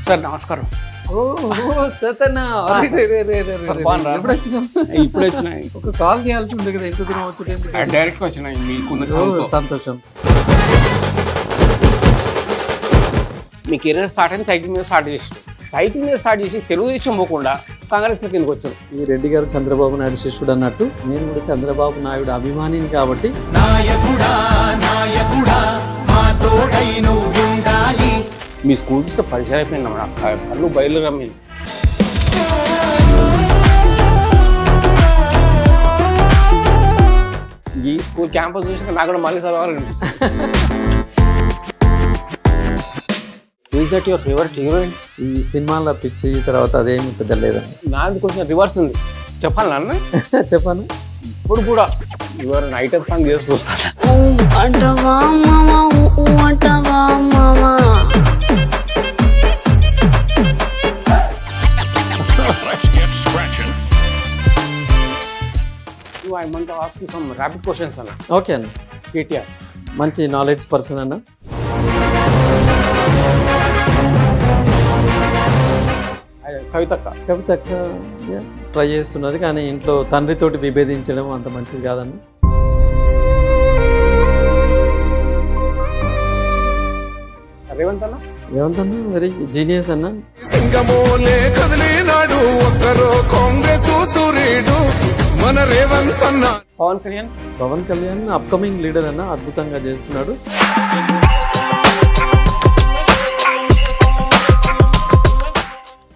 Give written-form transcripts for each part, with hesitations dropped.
Sir నమస్కారం. సతనా ఇప్పుడు వచ్చిన ఒక కాల్ చేయాల్సి ఉంది కదా, ఎంత దూరం వచ్చి డైరెక్ట్ వచ్చిన మీకున్న సంతోషం. మీ కెరీర్ స్టార్ట్ అయింది సైకిల్ మీద స్టార్ట్ చేసి తెలుగుదేశం పోకుండా కాంగ్రెస్ కిందకి వచ్చాను. ఈ రెడ్డి గారు చంద్రబాబు నాయుడు శిష్యుడు అన్నట్టు నేను కూడా చంద్రబాబు నాయుడు అభిమానిని కాబట్టి మీ స్కూల్ చూస్తే పరిచయం అయిపోయింది, కళ్ళు బయలురా మీరు. ఈ స్కూల్ క్యాంపస్ చూసి నాకు కూడా మళ్ళీ చదవాలనిపిస్తుంది. Is that your favourite heroine? ఈ సినిమాల్లో పిచ్చి తర్వాత అదేమి పెద్ద లేదండి. నాది కొంచెం రివర్స్ ఉంది, చెప్పాలి నాన్న. చెప్పాను. ఇప్పుడు కూడా యువర్ ఐటమ్ సాంగ్ చేసి చూస్తాను. I want to ask you some rapid questions అన్న. ఓకే అన్న. కేటీఆర్ మంచి నాలెడ్జ్ పర్సన్ అన్న. కవితక్క ట్రై చేస్తున్నది కానీ ఇంట్లో తండ్రితోటి విభేదించడం అంత మంచిది కాదన్న. రేవంత్ అన్న వెరీ జీనియస్ అన్న. సింగమోలే కదిలినాడు ఒక్కరో కాంగ్రెస్ సూర్యుడు మన రేవంత్ అన్న. పవన్ కళ్యాణ్ అప్కమింగ్ లీడర్ అన్న, అద్భుతంగా చేస్తున్నాడు.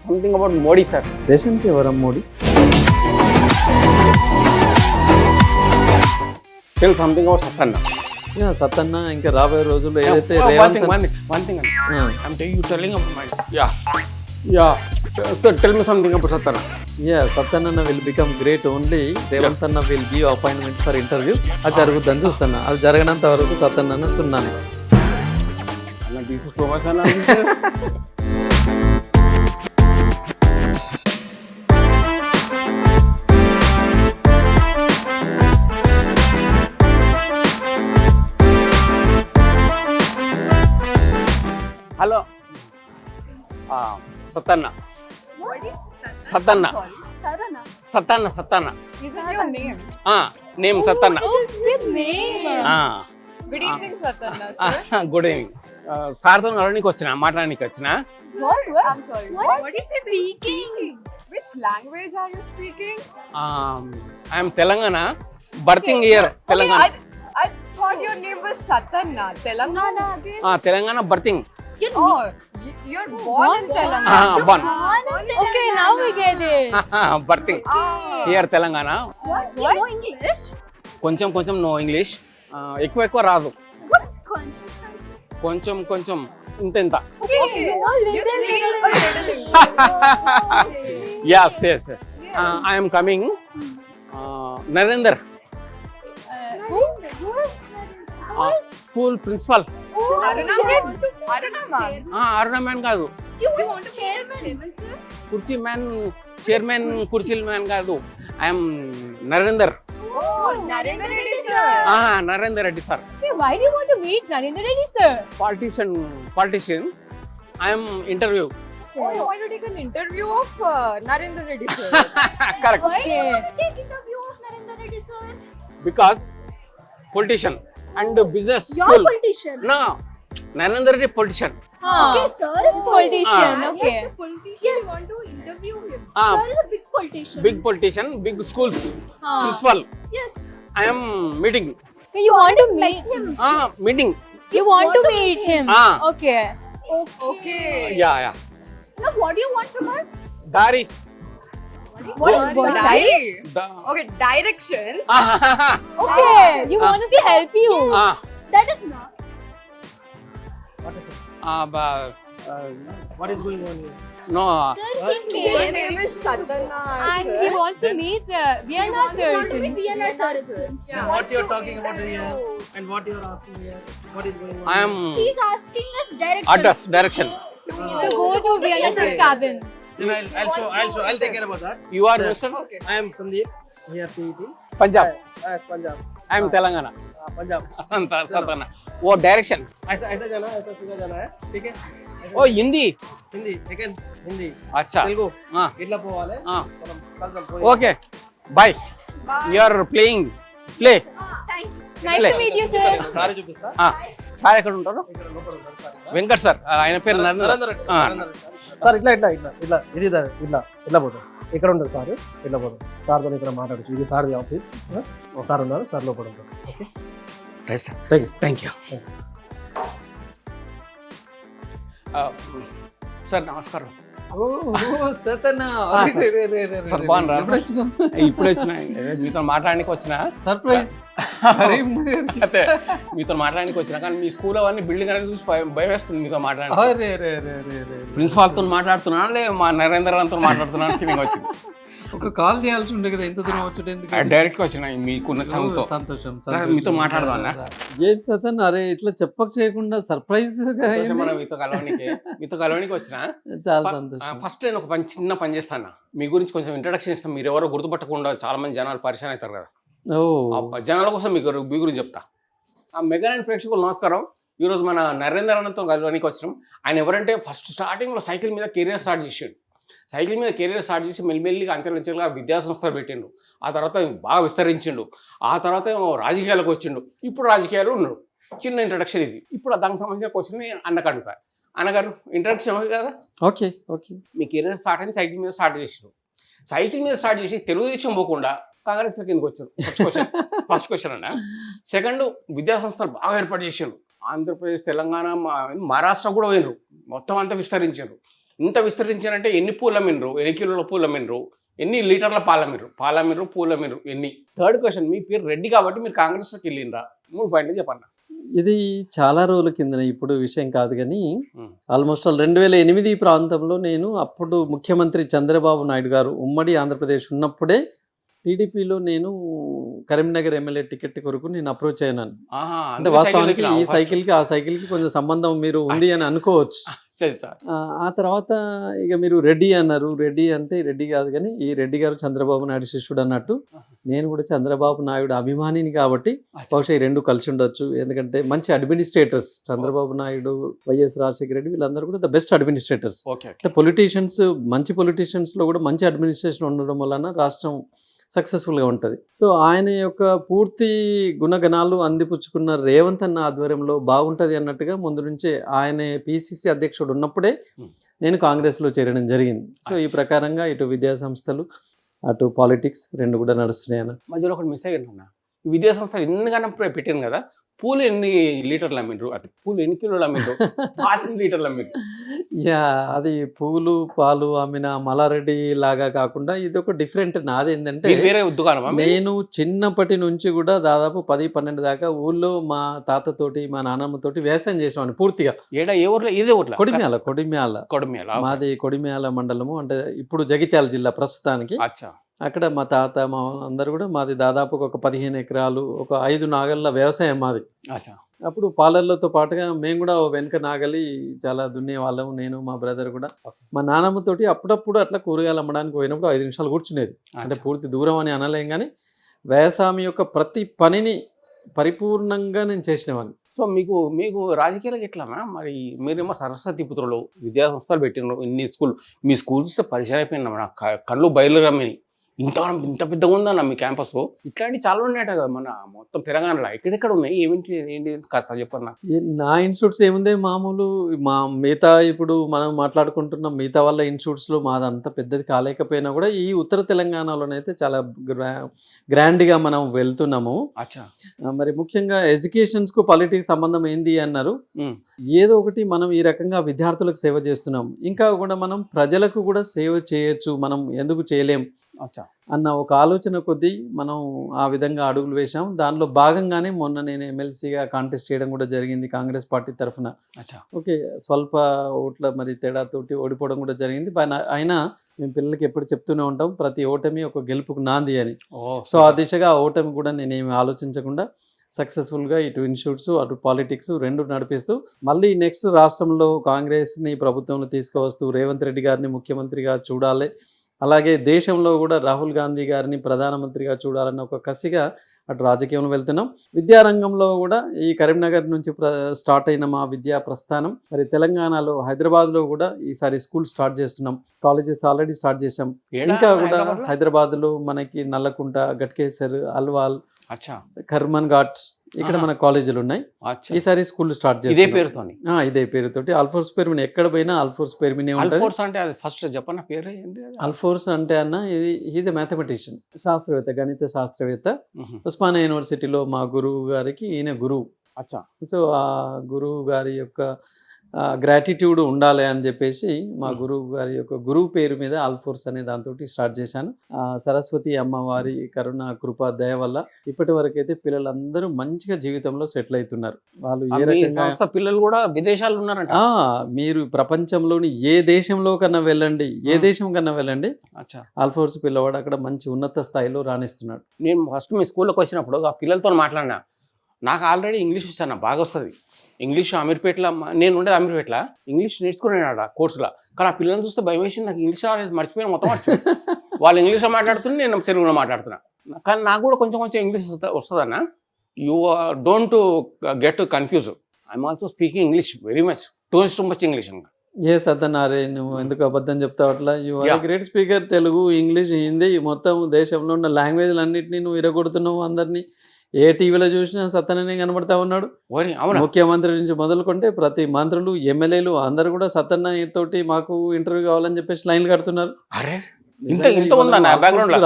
Something about Modi sir. దేశానికి ఎవరం Modi? Tell something about Sattanna. Sattanna ఇంకా రాబోయే రోజుల్లో ఏదైతే Sattanna will become great only Revanth అన్న will give appointment for interview. అది జరుగుద్దని చూస్తున్నా. అది జరగనంత వరకు సత్తన్న సున్నానే. Hello Sattanna name Sattanna. Good evening. సార్తో నడవడానికి వచ్చిన, మాట్లాడడానికి వచ్చిన. I'm Telangana, birthing year Telangana. I thought your name was Satanna. Telangana again? Telangana birthing. Oh, you're born in Telangana. Born. Okay, now we get it. Birthing. Here Telangana. What? You know English? కొంచెం no English. ఎక్కువ రాదు. కొంచెం ఇంత. Okay, little. Yes. I am coming. Narendra. Who? School principal. Aruna man కాదు. You want chairman, sir? కుర్చీ man, chairman కుర్చీ man కాదు. I am Narendra. Oh, Narendra Reddy sir. Narendra Reddy sir. Okay, why do you want to meet Narendra Reddy sir? Politician. I am interview. Oh, you want to take an interview of Narendra Reddy sir? Correct. Why do you want to take interview of Narendra Reddy sir? Because politician and business You're school. politician. No, Narendra Reddy politician. Okay, sir is politician. Okay. Yes, a politician. You want to interview him. Sir is a big politician. Big politician, big schools. Principal. Yes. I am meeting. Okay, you want to meet him? Meeting. You want to meet him? Okay. Okay. Yeah. Now, what do you want from us? Dari. What? Diary? Okay, directions. Okay, you want us to help you? That is not. What is going on here? No. Sir, he Your came name is Satanna and sir. he wants to meet Vienna sir. What you're talking about here and what you're asking here? What is going on? I am He's asking us direction. direction. To go to Vienna sir's cabin. Then I'll take care about that. You are Mr. Okay. I am Sandeep. Here PET. Punjab. Punjab. I am Telangana. Punjab Santana. वो direction. ऐसा जाना है, ऐसा सीधा जाना है, ठीक है? ఓ హిందీ హిందీ సెకండ్ హిందీ అచ్చా తెలుగు ఆ, ఇట్లా పోవాలి ఆ. మనం కలుద్దాం పోయి. Okay bye you are playing play Nice to meet you, sir. దారి చూపిస్తా సార్ ఎక్కడ ఉంటారు ఇక్కడ లోపల ఉంటారు సార్. వెంకట్ సార్ ఆయన పేరు నరేందర్ రెడ్డి ఆ. Sir, Narender Reddy sir. Sir ఇట్లా ఇట్లా ఇట్లా ఇట్లా ఇది దా- ఇట్లా ఇట్లా పోతాం ఇక్కడ ఉంటుంది సార్ ఇట్లా పోతాం సార్తో ఇక్కడ మాట్లాడచ్చు ఇది సార్ది ఆఫీస్ సార్ ఉన్నారు సార్ లోపల ఉంటారు okay right sir thank you thank you sir నమస్కారం సార్ బాగున్నారా ఇప్పుడు వచ్చిన మీతో మాట్లాడడానికి వచ్చిన సర్ప్రైజ్ అయితే మీతో మాట్లాడడానికి వచ్చిన కానీ మీ స్కూల్ అవన్నీ బిల్డింగ్ అనేది చూసి భయం వేస్తుంది మీతో మాట్లాడడానికి ప్రిన్సిపాల్తో మాట్లాడుతున్నాను లే మా నరేంద్రతో మాట్లాడుతున్నాను ఫీలింగ్ వచ్చింది ఒక కాల్ చేయాల్సి ఉండే కదా ఎంత దూరం వచ్చుడు ఎందుకు డైరెక్ట్ గా వచ్చిన మీకున్న చదువుతో సంతోషం మీతో మాట్లాడదాం ఏం సతన్ అరే ఇట్లా చెప్పక చేయకుండా సర్ప్రైజ్ మీతో కలవడానికి వచ్చిన చాలా సంతోషం ఫస్ట్ నేను ఒక చిన్న పని చేస్తాను మీ గురించి కొంచెం ఇంట్రడక్షన్ ఇస్తాను మీరు ఎవరో గుర్తుపట్టకుండా చాలా మంది జనాలు పరిచయం అవుతారు కదా ఓ ఆ జనాల కోసం మీ గురించి చెప్తా ఆ మెగానైన్ ప్రేక్షకులు నమస్కారం ఈరోజు మన నరేంద్ర అన్నతో కలవడానికి వచ్చినాం ఆయన ఎవరంటే ఫస్ట్ స్టార్టింగ్లో సైకిల్ మీద కెరీర్ స్టార్ట్ చేసాడు సైకిల్ మీద కెరీర్ స్టార్ట్ చేసి మెల్లిమెల్లిగా అంచెలంచెలుగా విద్యా సంస్థలు పెట్టిండు ఆ తర్వాత బాగా విస్తరించిండు ఆ తర్వాత ఏమో రాజకీయాలకు వచ్చిండు ఇప్పుడు రాజకీయాలు ఉన్నాడు చిన్న ఇంట్రడక్షన్ ఇది ఇప్పుడు దానికి సంబంధించిన క్వశ్చన్ అన్నకు అడుగుతా అన్నగారు ఇంట్రడక్షన్ ఉంది కదా ఓకే ఓకే మీ కెరీర్ స్టార్ట్ అయింది సైకిల్ మీద స్టార్ట్ చేసారు సైకిల్ మీద స్టార్ట్ చేసి తెలుగుదేశం పోకుండా కాంగ్రెస్ కిందకి వచ్చారు ఫస్ట్ క్వశ్చన్ అన్న సెకండ్ విద్యా సంస్థలు బాగా ఏర్పాటు చేసారు ఆంధ్రప్రదేశ్ తెలంగాణ మహారాష్ట్ర కూడా పోయినరు మొత్తం అంతా విస్తరించారు ఇంత విస్తరించారంటే ఎన్ని పూలు అమ్మినరు ఎన్ని కిలోల పూలు అమ్మినరు ఎన్ని లీటర్ల పాలమ్మినరు పూలు అమ్మినరు ఎన్ని థర్డ్ క్వశ్చన్ మీ పేరు రెడ్డి కాబట్టి మీరు కాంగ్రెస్లోకి వెళ్ళిండ్రా 3 పాయింట్లు చెప్పండి ఇది చాలా రోజుల కింద ఇప్పుడు విషయం కాదు కానీ ఆల్మోస్ట్ 2008 ప్రాంతంలో నేను అప్పుడు ముఖ్యమంత్రి చంద్రబాబు నాయుడు గారు ఉమ్మడి ఆంధ్రప్రదేశ్ ఉన్నప్పుడే టీడీపీలో నేను కరీంనగర్ ఎమ్మెల్యే టికెట్ కొరకు నేను అప్రోచ్ అయినాను అంటే వాస్తవానికి ఈ సైకిల్కి ఆ సైకిల్కి కొంచెం సంబంధం మీరు ఉంది అని అనుకోవచ్చు ఆ తర్వాత ఇక మీరు రెడ్డి అన్నారు రెడ్డి అంటే రెడ్డి కాదు కానీ ఈ రెడ్డి గారు చంద్రబాబు నాయుడు శిష్యుడు అన్నట్టు నేను కూడా చంద్రబాబు నాయుడు అభిమానిని కాబట్టి బహుశా ఈ రెండు కలిసి ఉండొచ్చు ఎందుకంటే మంచి అడ్మినిస్ట్రేటర్స్ చంద్రబాబు నాయుడు వైఎస్ రాజశేఖర రెడ్డి వీళ్ళందరూ కూడా ద బెస్ట్ అడ్మినిస్ట్రేటర్స్ అంటే పొలిటీషియన్స్ మంచి పొలిటీషియన్స్లో కూడా మంచి అడ్మినిస్ట్రేషన్ ఉండడం వలన రాష్ట్రం సక్సెస్ఫుల్గా ఉంటుంది సో ఆయన యొక్క పూర్తి గుణగణాలు అందిపుచ్చుకున్న రేవంత్ అన్న ఆధ్వర్యంలో బాగుంటుంది అన్నట్టుగా ముందు నుంచే ఆయన పిసిసి అధ్యక్షుడు ఉన్నప్పుడే నేను కాంగ్రెస్లో చేరడం జరిగింది సో ఈ ప్రకారంగా ఇటు విద్యా సంస్థలు అటు పాలిటిక్స్ రెండు కూడా నడుస్తున్నాయి అన్న మధ్యలో ఒకటి మిస్ అయ్యాను విద్యా సంస్థలు ఎన్నిగానో పెట్టాను కదా పూలు ఎన్ని లీటర్లు అమ్మిండ్రు అది పూలు ఎన్ని కిలోలు అమ్మిండ్రు 5 లీటర్లు అమ్మిండ్రు యా అది పూలు పాలు అమ్మిన మల్లారెడ్డి లాగా కాకుండా ఇది ఒక డిఫరెంట్ నాది ఏంటంటే వేరే దుకాణమా నేను చిన్నప్పటి నుంచి కూడా దాదాపు 10-12 దాకా ఊళ్ళో మా తాతతోటి మా నాన్నమ్మతోటి వ్యవసాయం చేసేవాడిని పూర్తిగా ఏ ఊర్లో ఇదే ఊర్లో కొడిమ్యాల మాది కొడిమ్యాల మండలము అంటే ఇప్పుడు జగిత్యాల జిల్లా ప్రస్తుతానికి అచ్చా అక్కడ మా తాత మా అందరు కూడా మాది దాదాపు ఒక 15 ఎకరాలు ఒక 5 నాగళ్ళ వ్యవసాయం మాది అప్పుడు పాలర్లతో పాటుగా మేము కూడా వెనక నాగలి చాలా దున్నే వాళ్ళము నేను మా బ్రదర్ కూడా మా నాన్నమ్మతోటి అప్పుడప్పుడు అట్లా కూరగాయలు అమ్మడానికి పోయినప్పుడు 5 నిమిషాలు కూర్చునేది అంటే పూర్తి దూరం అని అనలేం కానీ వ్యవసాయం యొక్క ప్రతి పనిని పరిపూర్ణంగా నేను చేసినవాడిని సో మీకు రాజకీయాలకు ఎట్లానా మరి మీరేమో సరస్వతి పుత్రులు విద్యా సంస్థలు పెట్టినారు ఇన్ని మీ స్కూల్స్ పరిచయం అయిపోయినా మన కళ్ళు బయలురమ్మని ఇంత పెద్దగా ఉందన్న మీ క్యాంపస్ ఇట్లాంటి చాలా ఉన్నాయట కదా మన మొత్తం తెలంగాణలో ఎక్కడెక్కడ ఉన్నాయి ఏంటి కథ చెప్పన్నా నా ఇన్స్టిట్యూట్స్ ఏముంది మామూలు మా మిగతా ఇప్పుడు మనం మాట్లాడుకుంటున్న మిగతా వాళ్ళ ఇన్స్టిట్యూట్స్లో మాదంతా పెద్దది కాలేకపోయినా కూడా ఈ ఉత్తర తెలంగాణలోనైతే చాలా గ్రాండ్గా మనం వెళ్తున్నాము మరి ముఖ్యంగా ఎడ్యుకేషన్స్కు పాలిటిక్స్ సంబంధం ఏంది అన్నారు ఏదో ఒకటి మనం ఈ రకంగా విద్యార్థులకు సేవ చేస్తున్నాం ఇంకా కూడా మనం ప్రజలకు కూడా సేవ చేయొచ్చు మనం ఎందుకు చేయలేం అన్న ఒక ఆలోచన కొద్దీ మనం ఆ విధంగా అడుగులు వేశాం దానిలో భాగంగానే మొన్న నేను ఎమ్మెల్సీగా కాంటెస్ట్ చేయడం కూడా జరిగింది కాంగ్రెస్ పార్టీ తరఫున ఓకే స్వల్ప ఓట్ల మరి తేడాతోటి ఓడిపోవడం కూడా జరిగింది అయినా మేము పిల్లలకి ఎప్పుడు చెప్తూనే ఉంటాం ప్రతి ఓటమి ఒక గెలుపుకు నాంది అని సో ఆ దిశగా ఆ ఓటమి కూడా నేనేమి ఆలోచించకుండా సక్సెస్ఫుల్గా ఇటు ఇన్స్టిట్యూట్స్ అటు పాలిటిక్స్ రెండు నడిపిస్తూ మళ్ళీ నెక్స్ట్ రాష్ట్రంలో కాంగ్రెస్ని ప్రభుత్వంలో తీసుకువస్తూ రేవంత్ రెడ్డి గారిని ముఖ్యమంత్రిగా చూడాలి అలాగే దేశంలో కూడా రాహుల్ గాంధీ గారిని ప్రధానమంత్రిగా చూడాలన్న ఒక కసిగా అటు రాజకీయంలో వెళ్తున్నాం. విద్యారంగంలో కూడా ఈ కరీంనగర్ నుంచి స్టార్ట్ అయిన మా విద్యా ప్రస్థానం మరి తెలంగాణలో హైదరాబాద్లో కూడా ఈసారి స్కూల్ స్టార్ట్ చేస్తున్నాం. కాలేజెస్ ఆల్రెడీ స్టార్ట్ చేసాం. ఇంకా కూడా హైదరాబాద్లో మనకి నల్లకుంట, గట్కేసర్, అల్వాల్, కర్మన్ ఘాట్ ఇక్కడ మన కాలేజీలు ఉన్నాయి. ఈసారి స్కూల్ స్టార్ట్ చేసి ఇదే పేరుతోటి అల్ఫోర్స్ పెర్మిన్ ఎక్కడ పోయినా అల్ఫోర్స్ పెర్మిన్ అల్ఫోర్స్ అంటే అన్న ఇది ఈజ్ ఎ మ్యాథమెటిషియన్, శాస్త్రవేత్త, గణిత శాస్త్రవేత్త. ఉస్మానియా యూనివర్సిటీలో మా గురువు గారికి ఈయన గురువు. సో ఆ గురువు గారి యొక్క గ్రాటిట్యూడ్ ఉండాలి అని చెప్పేసి మా గురువు గారి యొక్క గురువు పేరు మీద అల్ఫోర్స్ అనే దాంతో స్టార్ట్ చేశాను. సరస్వతి అమ్మవారి కరుణ కృప దయ వల్ల ఇప్పటి వరకు అయితే పిల్లలందరూ మంచిగా జీవితంలో సెటిల్ అవుతున్నారు. వాళ్ళు ఏ రకంగా పిల్లలు కూడా విదేశాలు ఉన్నారంట. మీరు ప్రపంచంలోని ఏ దేశంలో కన్నా వెళ్ళండి, ఏ దేశం కన్నా వెళ్ళండి, అల్ఫోర్స్ పిల్లవాడు అక్కడ మంచి ఉన్నత స్థాయిలో రాణిస్తున్నాడు. నేను ఫస్ట్ మీ స్కూల్లోకి వచ్చినప్పుడు ఆ పిల్లలతో మాట్లాడినా. నాకు ఆల్రెడీ ఇంగ్లీష్ వస్తాను, బాగా వస్తుంది ఇంగ్లీష్. అమీర్పేటలో నేను ఉండేది అమీర్పేటలో, ఇంగ్లీష్ నేర్చుకున్నాను ఆ కోర్సులో. కానీ ఆ పిల్లల్ని చూస్తే భయం వేసి నాకు ఇంగ్లీష్ రాలేదు, మర్చిపోయాను, మొత్తం మర్చిపోయాను. వాళ్ళు ఇంగ్లీష్లో మాట్లాడుతున్నా, నేను తెలుగులో మాట్లాడుతున్నా. కానీ నాకు కూడా కొంచెం కొంచెం ఇంగ్లీష్ వస్తుందన్న. You don't get confuse. I'm also speaking English very much, too much English. ఏ సత్యనారే, నువ్వు ఎందుకు అబద్ధం చెప్తావు అట్లా? You are great speaker. Telugu, English, Hindi మొత్తం దేశంలో ఉన్న లాంగ్వేజ్లు అన్నింటినీ నువ్వు ఇరగొడుతున్నావు. అందరినీ ఏ టీవీలో చూసినా సత్తననే కనబడతా ఉన్నాడు. ముఖ్యమంత్రి నుంచి మొదలుకుంటే ప్రతి మంత్రులు, ఎమ్మెల్యేలు అందరు కూడా సత్తన్న తోటి మాకు ఇంటర్వ్యూ కావాలని చెప్పేసి లైన్లు కడుతున్నారు.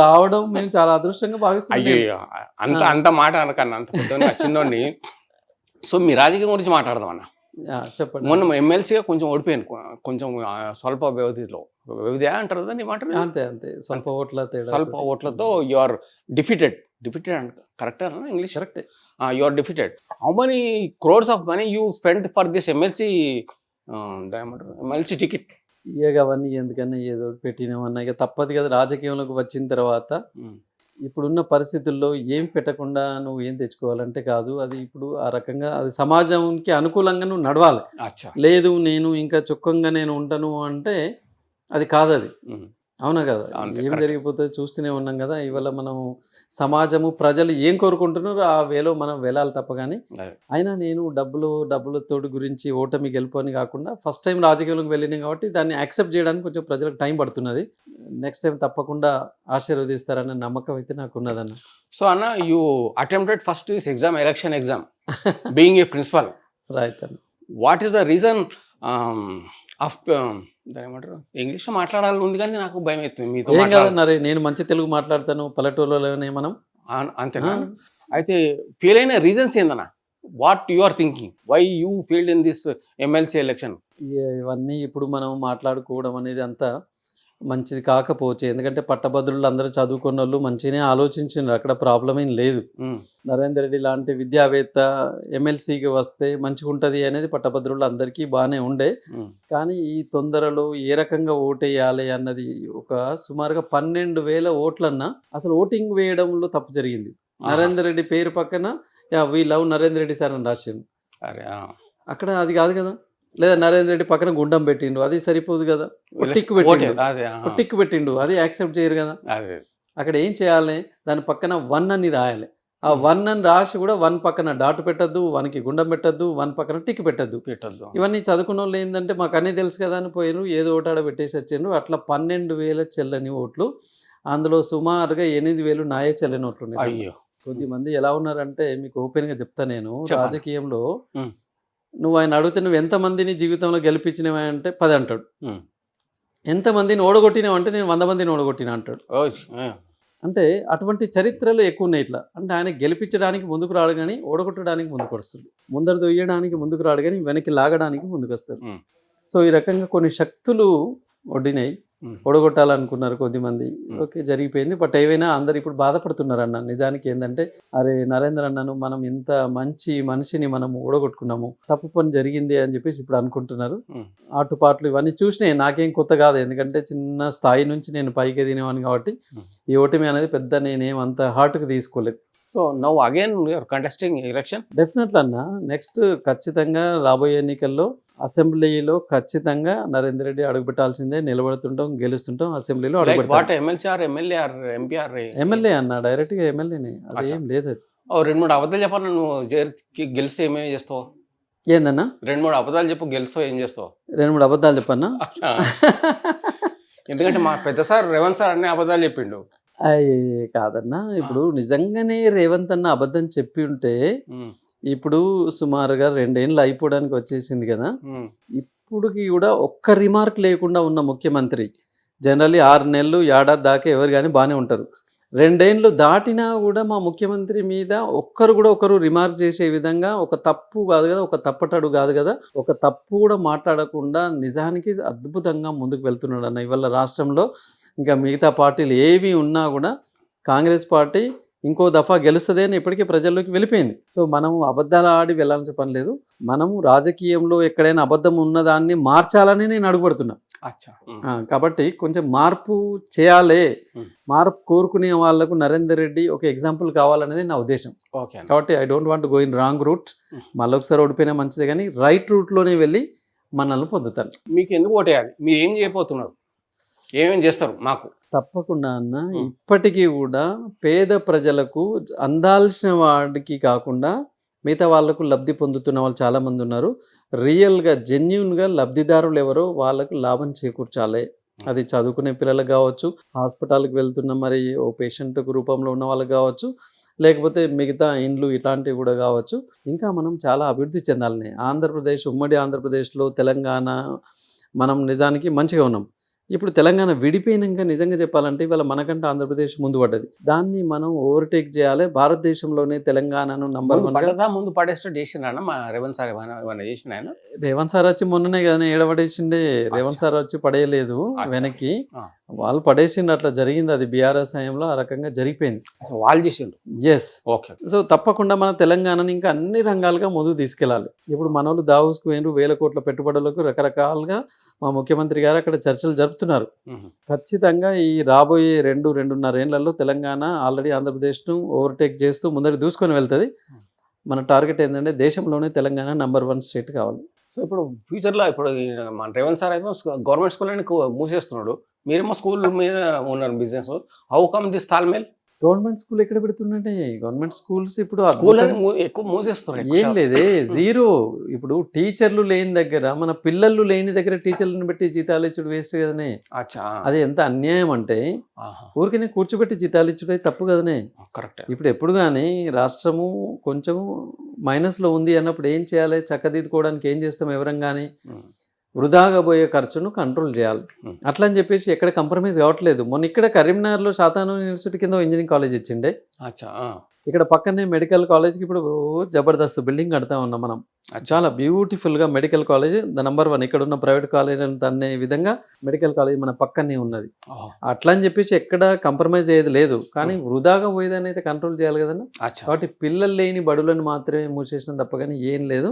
రావడం మేము చాలా అదృష్టంగా భావిస్తున్నాం. అంత మాట అనకన్నా, అంత చిన్నోడిని. సో మీ రాజకీయం గురించి మాట్లాడదాం అన్న. చెప్పండి. మొన్న ఎమ్మెల్సీగా కొంచెం ఓడిపోయాను, కొంచెం స్వల్ప వ్యవధి అంటారు కదా, నీ మాట. అంతే అంతే, స్వల్ప ఓట్లతో యు ఆర్ డిఫీటెడ్ అంట, కరెక్ట్ అన్న English? Correct. You are defeated. How many crores of money you spend for this MLC ticket? ఇక అవన్నీ ఎందుకన్నా ఏదో పెట్టినామన్నా, ఇక తప్పదు కదా. రాజకీయంలోకి వచ్చిన తర్వాత ఇప్పుడున్న పరిస్థితుల్లో ఏం పెట్టకుండా నువ్వు ఏం తెచ్చుకోవాలంటే కాదు. అది ఇప్పుడు ఆ రకంగా అది సమాజంకి అనుకూలంగా నువ్వు నడవాలి. లేదు నేను ఇంకా చుక్కంగా నేను ఉంటాను అంటే అది కాదు. అది అవునా కదా? ఏం జరిగిపోతుంది చూస్తూనే ఉన్నాం కదా. ఇవాళ మనం సమాజము, ప్రజలు ఏం కోరుకుంటున్నారో ఆ వేలో మనం వెళ్ళాలి తప్ప. కానీ అయినా నేను డబ్బులతోటి గురించి ఓటమి గెలుపు అని కాకుండా ఫస్ట్ టైం రాజకీయంలోకి వెళ్ళినాం కాబట్టి దాన్ని యాక్సెప్ట్ చేయడానికి కొంచెం ప్రజలకు టైం పడుతున్నది. నెక్స్ట్ టైం తప్పకుండా ఆశీర్వదిస్తారన్న నమ్మకం అయితే నాకు ఉన్నదన్న. సో అన్న, you attempted first this election exam being a principal, right అన్న. What is the reason of దాని ఏమంటారు, ఇంగ్లీష్లో మాట్లాడాలని ఉంది కానీ నాకు భయం అవుతుంది మీతో. ఏం కదన్నారే, నేను మంచి తెలుగు మాట్లాడతాను, పల్లెటూరులోనే మనం. అంతేనా? అయితే ఫెయిల్ అయిన రీజన్స్ ఏందన్నా? What you are thinking, why you failed in this MLC election? ఇవన్నీ ఇప్పుడు మనం మాట్లాడుకోవడం అనేది అంతా మంచిది కాకపోవచ్చు. ఎందుకంటే పట్టభద్రులు అందరూ చదువుకున్న వాళ్ళు మంచిగానే ఆలోచించారు, అక్కడ ప్రాబ్లం ఏం లేదు. నరేందర్ రెడ్డి లాంటి విద్యావేత్త ఎమ్మెల్సీకి వస్తే మంచిగా ఉంటుంది అనేది పట్టభద్రులు అందరికీ బాగానే ఉండే. కానీ ఈ తొందరలో ఏ రకంగా ఓటేయాలి అన్నది ఒక సుమారుగా 12,000 ఓట్లన్నా అసలు ఓటింగ్ వేయడంలో తప్పు జరిగింది. నరేందర్ రెడ్డి పేరు పక్కన we love Narender Reddy sir అని రాసిండు. అక్కడ అది కాదు కదా. లేదా నరేందర్ రెడ్డి పక్కన గుండం పెట్టిండు, అది సరిపోదు కదా. టిక్ పెట్టిండు, అది యాక్సెప్ట్ చేయరు కదా. అక్కడ ఏం చేయాలి, దాని పక్కన 1 అని రాయాలి. ఆ 1 అని రాసి కూడా 1 పక్కన డాట్ పెట్టద్దు, 1కి గుండం పెట్టద్దు, 1 పక్కన టిక్ పెట్టద్దు. ఇవన్నీ చదువుకున్న వాళ్ళు ఏంటంటే మాకు అన్నీ తెలుసు కదా అని పోయినారు, ఏదో ఓటాడ పెట్టేసి వచ్చిండ్రు. అట్లా 12,000 చెల్లని ఓట్లు, అందులో సుమారుగా 8,000 నాయే చెల్లని ఓట్లు ఉన్నాయి. కొద్దిమంది ఎలా ఉన్నారంటే మీకు ఓపెన్గా చెప్తా నేను, రాజకీయంలో నువ్వు ఆయన అడిగితే నువ్వు ఎంతమందిని జీవితంలో గెలిపించినవా అంటే 10 అంటాడు. ఎంతమందిని ఓడగొట్టినావంటే నేను 100 మందిని ఓడగొట్టినా అంటాడు. అంటే అటువంటి చరిత్రలు ఎక్కువ ఉన్నాయి ఇట్లా. అంటే ఆయన గెలిపించడానికి ముందుకు రాడు కానీ ఓడగొట్టడానికి ముందుకు వస్తాడు, ముందర దొయ్యడానికి ముందుకు రాడు కానీ వెనక్కి లాగడానికి ముందుకు వస్తాడు. సో ఈ రకంగా కొన్ని శక్తులు ఒడ్డినాయి, ఓడగొట్టాలనుకున్నారు కొద్దిమంది. ఓకే, జరిగిపోయింది. బట్ ఏవైనా అందరు ఇప్పుడు బాధపడుతున్నారు అన్న. నిజానికి ఏంటంటే అరే నరేంద్ర అన్నను మనం ఇంత మంచి మనిషిని మనం ఓడగొట్టుకున్నాము, తప్పు పని జరిగింది అని చెప్పేసి ఇప్పుడు అనుకుంటున్నారు. ఆటుపాట్లు ఇవన్నీ చూసినాయి, నాకేం కొత్త కాదు. ఎందుకంటే చిన్న స్థాయి నుంచి నేను పైకి ఎదిగినవాడిని కాబట్టి ఈ ఓటమి అనేది పెద్ద నేనేం అంత హార్ట్కి తీసుకోలేదు. So now again you're contesting election? Definitely అన్న. నెక్స్ట్ ఖచ్చితంగా రాబోయే ఎన్నికల్లో అసెంబ్లీలో ఖచ్చితంగా నరేందర్ రెడ్డి అడుగుపెట్టాల్సిందే. నిలబడుతుంటాం, గెలుస్తుంటాం. అసెంబ్లీలో అడుగుపెట్టాలి. ఎమ్మెల్యే అన్న, డైరెక్ట్ గా ఎమ్మెల్యేనే, అదేం లేదు. ఓ 2-3 అబద్ధాలు చెప్పాలి, నువ్వు గెలిస్తే ఏమేమి చేస్తావు? ఏందన్నా 2-3 అబద్ధాలు చెప్పు, గెలుస్తావు ఏం చేస్తావు? 2-3 అబద్ధాలు చెప్పన్నా? ఎందుకంటే మా పెద్ద సార్ రేవంత్ సార్ అన్ని అబద్ధాలు చెప్పిండు. అయ్యి కాదన్నా, ఇప్పుడు నిజంగానే రేవంత్ అన్న అబద్ధం చెప్పి ఉంటే ఇప్పుడు సుమారుగా 2 ఏళ్ళు అయిపోవడానికి వచ్చేసింది కదా. ఇప్పుడుకి కూడా ఒక్క రిమార్క్ లేకుండా ఉన్న ముఖ్యమంత్రి జనరల్లీ 6 నెలలు ఏడాది దాకా ఎవరు కానీ బాగానే ఉంటారు. 2 ఏళ్ళు దాటినా కూడా మా ముఖ్యమంత్రి మీద ఒకరు రిమార్క్ చేసే విధంగా ఒక తప్పు కాదు కదా, ఒక తప్పటడు కాదు కదా, ఒక తప్పు కూడా మాట్లాడకుండా నిజానికి అద్భుతంగా ముందుకు వెళ్తున్నాడు అన్న. ఇవాళ రాష్ట్రంలో ఇంకా మిగతా పార్టీలు ఏవి ఉన్నా కూడా కాంగ్రెస్ పార్టీ ఇంకో దఫా గెలుస్తుంది అని ఇప్పటికీ ప్రజల్లోకి వెళ్ళిపోయింది. సో మనము అబద్ధాలు ఆడి వెళ్ళాల్సిన పని లేదు. మనము రాజకీయంలో ఎక్కడైనా అబద్ధం ఉన్నదాన్ని మార్చాలని నేను అడుగుపడుతున్నా. కాబట్టి కొంచెం మార్పు చేయాలి, మార్పు కోరుకునే వాళ్ళకు నరేందర్ రెడ్డి ఒక ఎగ్జాంపుల్ కావాలనేది నా ఉద్దేశం. కాబట్టి I don't want go in wrong route. మళ్ళీ ఒకసారి ఓడిపోయినా మంచిదే కానీ రైట్ రూట్లోనే వెళ్ళి మనల్ని పొందుతాను. మీకు ఎందుకు ఓటేయాలి? మీరు ఏం చేయబోతున్నారు, ఏమేం చేస్తారు మాకు? తప్పకుండా అన్న, ఇప్పటికీ కూడా పేద ప్రజలకు అందాల్సిన వాడికి కాకుండా మిగతా వాళ్ళకు లబ్ధి పొందుతున్న వాళ్ళు చాలామంది ఉన్నారు. రియల్గా జెన్యున్గా లబ్ధిదారులు ఎవరో వాళ్ళకు లాభం చేకూర్చాలి. అది చదువుకునే పిల్లలకు కావచ్చు, హాస్పిటల్కి వెళ్తున్న మరి ఓ పేషెంట్ రూపంలో ఉన్న వాళ్ళకి కావచ్చు, లేకపోతే మిగతా ఇండ్లు ఇట్లాంటివి కూడా కావచ్చు. ఇంకా మనం చాలా అభివృద్ధి చెందాలని. ఆంధ్రప్రదేశ్, ఉమ్మడి ఆంధ్రప్రదేశ్లో తెలంగాణ మనం నిజానికి మంచిగా ఉన్నాం. ఇప్పుడు తెలంగాణ విడిపోయినాక నిజంగా చెప్పాలంటే ఇవాళ మనకంటే ఆంధ్రప్రదేశ్ ముందు పడ్డది. దాన్ని మనం ఓవర్టేక్ చేయాలి. భారతదేశంలోనే తెలంగాణను నంబర్ 1 ముందు పడేస్టో చేసిన మా రేవంత్ సార్ ఏమైనా చేసిన? ఆయన రేవంత్ సార్ వచ్చి మొన్ననే కదా ఏడబడేసిండే. రేవంత్ సార్ వచ్చి పడేయలేదు వెనక్కి, వాళ్ళు పడేసిండు. అట్లా జరిగింది, అది బీఆర్ఎస్ హయాంలో ఆ రకంగా జరిగిపోయింది. వాళ్ళు చేసిండు. Yes, okay. సో తప్పకుండా మన తెలంగాణని ఇంకా అన్ని రంగాలుగా ముందుకు తీసుకెళ్ళాలి. ఇప్పుడు మన వాళ్ళు దావోస్కు పోయినారు, 1000 కోట్ల పెట్టుబడులకు రకరకాలుగా మా ముఖ్యమంత్రి గారు అక్కడ చర్చలు జరుపుతున్నారు. ఖచ్చితంగా ఈ రాబోయే 2-2.5 ఏళ్లలో తెలంగాణ ఆల్రెడీ ఆంధ్రప్రదేశ్ను ఓవర్టేక్ చేస్తూ ముందరికి దూసుకొని వెళ్తుంది. మన టార్గెట్ ఏంటంటే దేశంలోనే తెలంగాణ నంబర్ 1 స్టేట్ కావాలి. సో ఇప్పుడు ఫ్యూచర్లో ఇప్పుడు మన రేవంత్ సార్ అయితే గవర్నమెంట్ స్కూల్ని మూసేస్తున్నాడు, మీరేమో స్కూల్ మీద ఉన్నారు బిజినెస్. హౌ కమ్ దిస్ తాల్మేల్? గవర్నమెంట్ స్కూల్ ఎక్కడ పెడుతుందంటే గవర్నమెంట్ స్కూల్స్ ఇప్పుడు ఎక్కువ మూసేస్తున్నారు. ఏం లేదే, జీరో. ఇప్పుడు టీచర్లు లేని దగ్గర, మన పిల్లలు లేని దగ్గర టీచర్లను పెట్టి జీతాలు ఇచ్చుడు వేస్ట్ కదనే. అది ఎంత అన్యాయం అంటే ఊరికనే కూర్చోబెట్టి జీతాలు ఇచ్చుడే తప్పు కదనే. కరెక్ట్. ఇప్పుడు ఎప్పుడు కానీ రాష్ట్రము కొంచెం మైనస్లో ఉంది అన్నప్పుడు ఏం చేయాలి? చక్కదిద్దుకోవడానికి ఏం చేస్తాం? ఎవరం కానీ వృధాగా పోయే ఖర్చును కంట్రోల్ చేయాలి. అట్లా అని చెప్పేసి ఎక్కడ కంప్రమైజ్ కావట్లేదు. మొన్న ఇక్కడ కరీంనగర్లో శాతాను యూనివర్సిటీ కింద ఇంజనీరింగ్ కాలేజ్ ఇచ్చిండే. ఇక్కడ పక్కనే మెడికల్ కాలేజ్కి ఇప్పుడు జబర్దస్త్ బిల్డింగ్ కడతా ఉన్నాం మనం. చాలా బ్యూటిఫుల్గా మెడికల్ కాలేజ్ నంబర్ 1 ఇక్కడ ఉన్న ప్రైవేట్ కాలేజ్ అనే విధంగా మెడికల్ కాలేజ్ మన పక్కనే ఉన్నది. అట్లా అని చెప్పేసి ఎక్కడ కంప్రమైజ్ అయ్యేది లేదు. కానీ వృధాగా పోయేదని అయితే కంట్రోల్ చేయాలి కదన్నా. కాబట్టి పిల్లలు లేని బడులను మాత్రమే మూసేసిన తప్ప కానీ ఏం లేదు.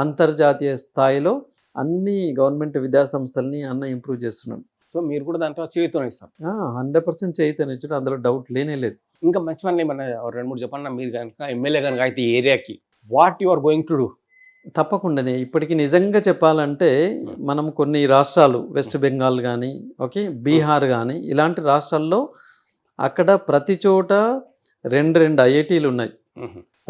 అంతర్జాతీయ స్థాయిలో అన్ని గవర్నమెంట్ విద్యా సంస్థల్ని ఇంప్రూవ్ చేస్తున్నాడు. సో మీరు కూడా దాంట్లో చేయుతనిస్తారు? 100% చేయుతనిచ్చాడు, అందులో డౌట్ లేనే లేదు. ఇంకా మంచి పనులు ఏమన్నా 2-3 చెప్పండి. మీరు కనుక ఎమ్మెల్యే కనుక అయితే ఈ ఏరియాకి what you are going to do? తప్పకుండానే ఇప్పటికి నిజంగా చెప్పాలంటే మనం కొన్ని రాష్ట్రాలు, వెస్ట్ బెంగాల్ కానీ, ఓకే, బీహార్ కానీ, ఇలాంటి రాష్ట్రాల్లో అక్కడ ప్రతి చోట 2 ఐఐటీలు ఉన్నాయి.